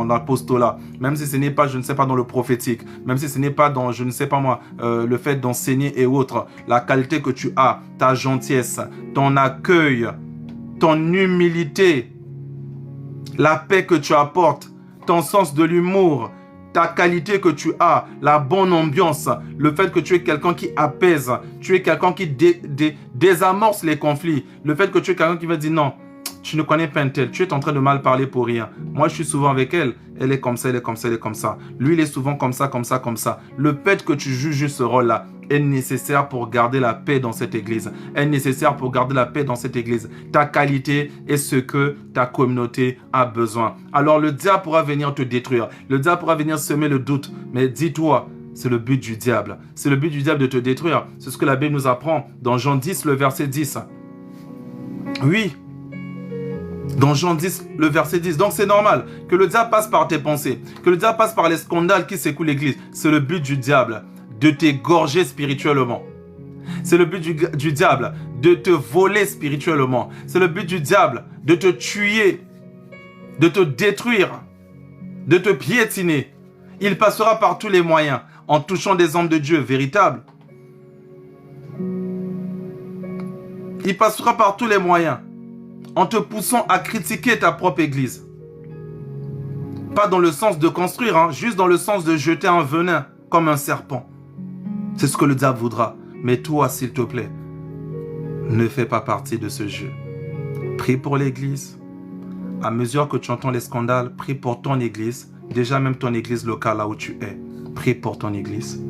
l'apostolat, même si ce n'est pas, je ne sais pas, dans le prophétique, même si ce n'est pas dans, je ne sais pas moi, le fait d'enseigner et autres, la qualité que tu as, ta gentillesse, ton accueil, ton humilité, la paix que tu apportes, ton sens de l'humour, ta qualité que tu as, la bonne ambiance, le fait que tu es quelqu'un qui apaise, tu es quelqu'un qui désamorce les conflits, le fait que tu es quelqu'un qui va dire non, tu ne connais pas un tel, tu es en train de mal parler pour rien. Moi, je suis souvent avec elle, elle est comme ça, elle est comme ça, elle est comme ça. Lui, il est souvent comme ça, comme ça, comme ça. Le fait que tu juges ce rôle-là est nécessaire pour garder la paix dans cette église, est nécessaire pour garder la paix dans cette église. Ta qualité est ce que ta communauté a besoin. Alors, le diable pourra venir te détruire, le diable pourra venir semer le doute, mais dis-toi, c'est le but du diable. C'est le but du diable de te détruire. C'est ce que la Bible nous apprend dans Jean 10, le verset 10. Oui, dans Jean 10, le verset 10. Donc c'est normal que le diable passe par tes pensées, que le diable passe par les scandales qui secouent l'église. C'est le but du diable de t'égorger spirituellement. C'est le but du diable de te voler spirituellement. C'est le but du diable de te tuer, de te détruire, de te piétiner. Il passera par tous les moyens en touchant des hommes de Dieu véritables. Il passera par tous les moyens en te poussant à critiquer ta propre église. Pas dans le sens de construire, juste dans le sens de jeter un venin comme un serpent. C'est ce que le diable voudra. Mais toi, s'il te plaît, ne fais pas partie de ce jeu. Prie pour l'église. À mesure que tu entends les scandales, prie pour ton église. Déjà même ton église locale là où tu es. Prie pour ton église.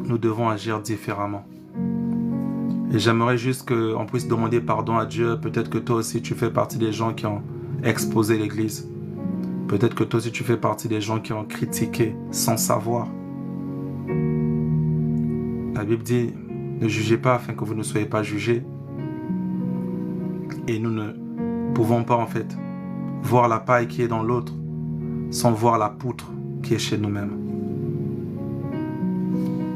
Nous devons agir différemment. Et j'aimerais juste qu'on puisse demander pardon à Dieu. Peut-être que toi aussi, tu fais partie des gens qui ont exposé l'Église. Peut-être que toi aussi, tu fais partie des gens qui ont critiqué sans savoir. La Bible dit, ne jugez pas afin que vous ne soyez pas jugés. Et nous ne pouvons pas en fait voir la paille qui est dans l'autre sans voir la poutre qui est chez nous-mêmes.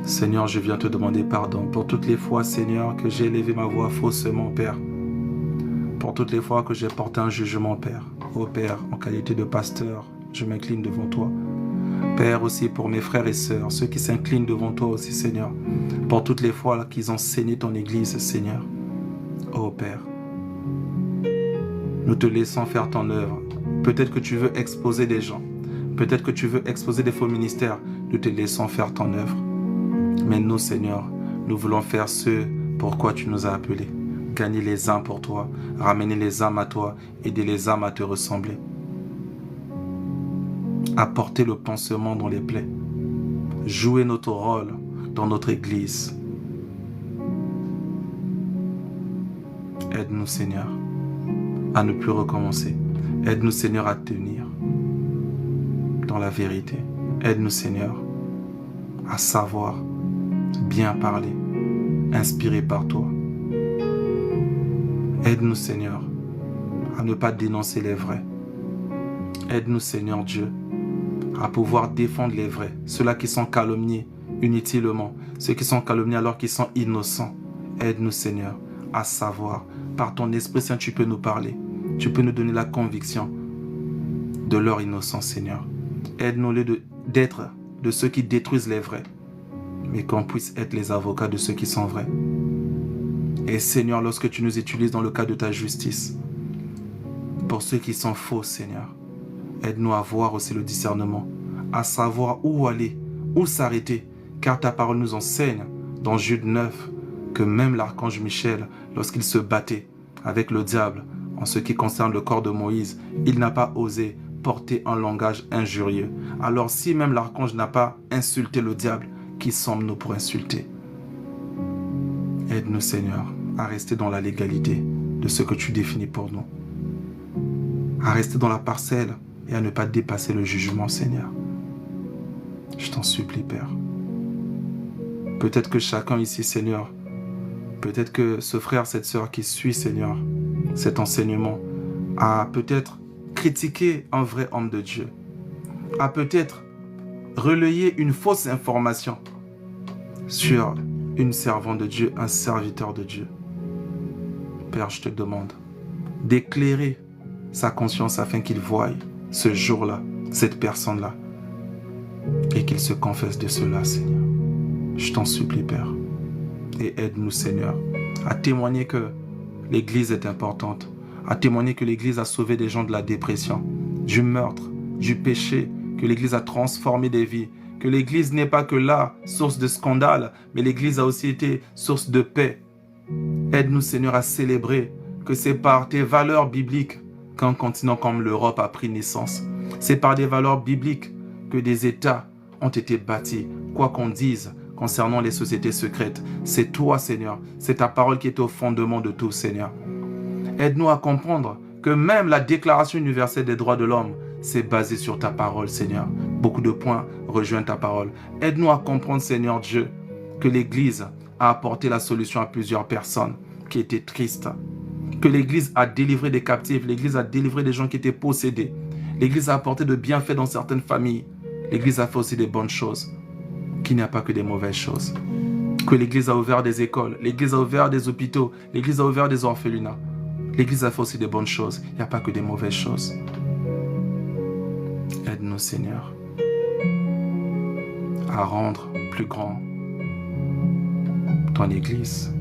Seigneur, je viens te demander pardon pour toutes les fois, Seigneur, que j'ai élevé ma voix faussement, Père. Pour toutes les fois que j'ai porté un jugement, Père. Oh Père, en qualité de pasteur, je m'incline devant toi. Père, aussi pour mes frères et sœurs, ceux qui s'inclinent devant toi aussi, Seigneur. Pour toutes les fois qu'ils ont saigné ton Église, Seigneur. Oh Père, nous te laissons faire ton œuvre. Peut-être que tu veux exposer des gens. Peut-être que tu veux exposer des faux ministères. Nous te laissons faire ton œuvre. Mais nous, Seigneur, nous voulons faire ce pour quoi tu nous as appelés. Gagner les âmes pour toi, ramener les âmes à toi, aider les âmes à te ressembler. Apporter le pansement dans les plaies. Jouer notre rôle dans notre Église. Aide-nous, Seigneur, à ne plus recommencer. Aide-nous, Seigneur, à tenir dans la vérité. Aide-nous, Seigneur, à savoir bien parler, inspiré par toi. Aide-nous, Seigneur, à ne pas dénoncer les vrais. Aide-nous, Seigneur Dieu, à pouvoir défendre les vrais, ceux-là qui sont calomniés inutilement, ceux qui sont calomniés alors qu'ils sont innocents. Aide-nous, Seigneur, à savoir, par ton Esprit Saint, tu peux nous parler, tu peux nous donner la conviction de leur innocence, Seigneur. Aide-nous d'être de ceux qui détruisent les vrais, mais qu'on puisse être les avocats de ceux qui sont vrais. Et Seigneur, lorsque tu nous utilises dans le cadre de ta justice, pour ceux qui sont faux, Seigneur, aide-nous à voir aussi le discernement, à savoir où aller, où s'arrêter, car ta parole nous enseigne dans Jude 9 que même l'archange Michel, lorsqu'il se battait avec le diable en ce qui concerne le corps de Moïse, il n'a pas osé porter un langage injurieux. Alors si même l'archange n'a pas insulté le diable, qui sommes-nous pour insulter? Aide-nous, Seigneur, à rester dans la légalité de ce que tu définis pour nous, à rester dans la parcelle et à ne pas dépasser le jugement, Seigneur. Je t'en supplie, Père. Peut-être que chacun ici, Seigneur, peut-être que ce frère, cette sœur qui suit, Seigneur, cet enseignement, a peut-être critiqué un vrai homme de Dieu, a peut-être relayé une fausse information sur une servante de Dieu, un serviteur de Dieu. Père, je te demande d'éclairer sa conscience afin qu'il voie ce jour-là, cette personne-là, et qu'il se confesse de cela, Seigneur. Je t'en supplie, Père. Et aide-nous, Seigneur, à témoigner que l'Église est importante, à témoigner que l'Église a sauvé des gens de la dépression, du meurtre, du péché, que l'Église a transformé des vies, que l'Église n'est pas que là, source de scandale, mais l'Église a aussi été source de paix. Aide-nous, Seigneur, à célébrer que c'est par tes valeurs bibliques qu'un continent comme l'Europe a pris naissance. C'est par des valeurs bibliques que des États ont été bâtis, quoi qu'on dise concernant les sociétés secrètes. C'est toi, Seigneur, c'est ta parole qui est au fondement de tout, Seigneur. Aide-nous à comprendre que même la Déclaration universelle des droits de l'homme, c'est basé sur ta parole, Seigneur. Beaucoup de points rejoignent ta parole. Aide-nous à comprendre, Seigneur Dieu, que l'Église a apporté la solution à plusieurs personnes qui étaient tristes. Que l'Église a délivré des captifs, l'Église a délivré des gens qui étaient possédés. L'Église a apporté de bienfaits dans certaines familles. L'Église a fait aussi des bonnes choses, qu'il n'y a pas que des mauvaises choses. Que l'Église a ouvert des écoles, l'Église a ouvert des hôpitaux, l'Église a ouvert des orphelinats. L'Église a fait aussi des bonnes choses, il n'y a pas que des mauvaises choses. Aide-nous, Seigneur, à rendre plus grand ton Église.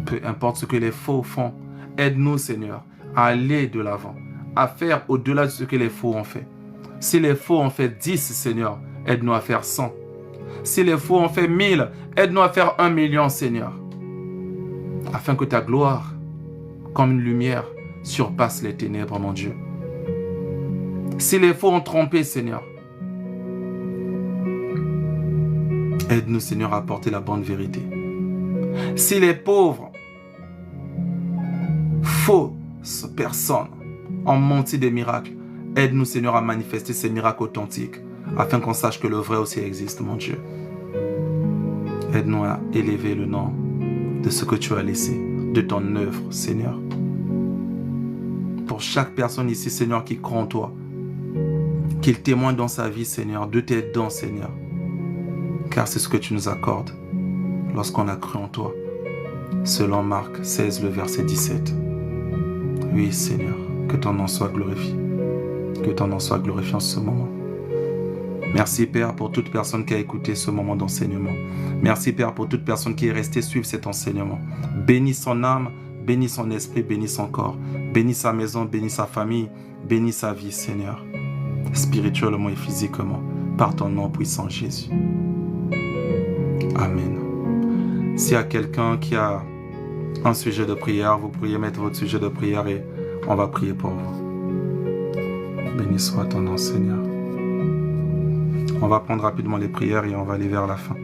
Peu importe ce que les faux font, aide-nous, Seigneur, à aller de l'avant, à faire au-delà de ce que les faux ont fait. Si les faux ont fait 10, Seigneur, aide-nous à faire 100. Si les faux ont fait 1000, aide-nous à faire 1 million, Seigneur. Afin que ta gloire, comme une lumière, surpasse les ténèbres, mon Dieu. Si les faux ont trompé, Seigneur, aide-nous, Seigneur, à apporter la bonne vérité. Si les pauvres, fausses personnes ont menti des miracles, aide-nous, Seigneur, à manifester ces miracles authentiques, afin qu'on sache que le vrai aussi existe, mon Dieu. Aide-nous à élever le nom de ce que tu as laissé, de ton œuvre, Seigneur. Pour chaque personne ici, Seigneur, qui croit en toi, qu'il témoigne dans sa vie, Seigneur, de tes dons, Seigneur. Car c'est ce que tu nous accordes lorsqu'on a cru en toi. Selon Marc 16, le verset 17. Oui, Seigneur, que ton nom soit glorifié. Que ton nom soit glorifié en ce moment. Merci, Père, pour toute personne qui a écouté ce moment d'enseignement. Merci, Père, pour toute personne qui est restée suivre cet enseignement. Bénis son âme, bénis son esprit, bénis son corps. Bénis sa maison, bénis sa famille, bénis sa vie, Seigneur. Spirituellement et physiquement, par ton nom puissant, Jésus. Amen. S'il y a quelqu'un qui a un sujet de prière, vous pourriez mettre votre sujet de prière et on va prier pour vous. Béni soit ton nom, Seigneur. On va prendre rapidement les prières et on va aller vers la fin.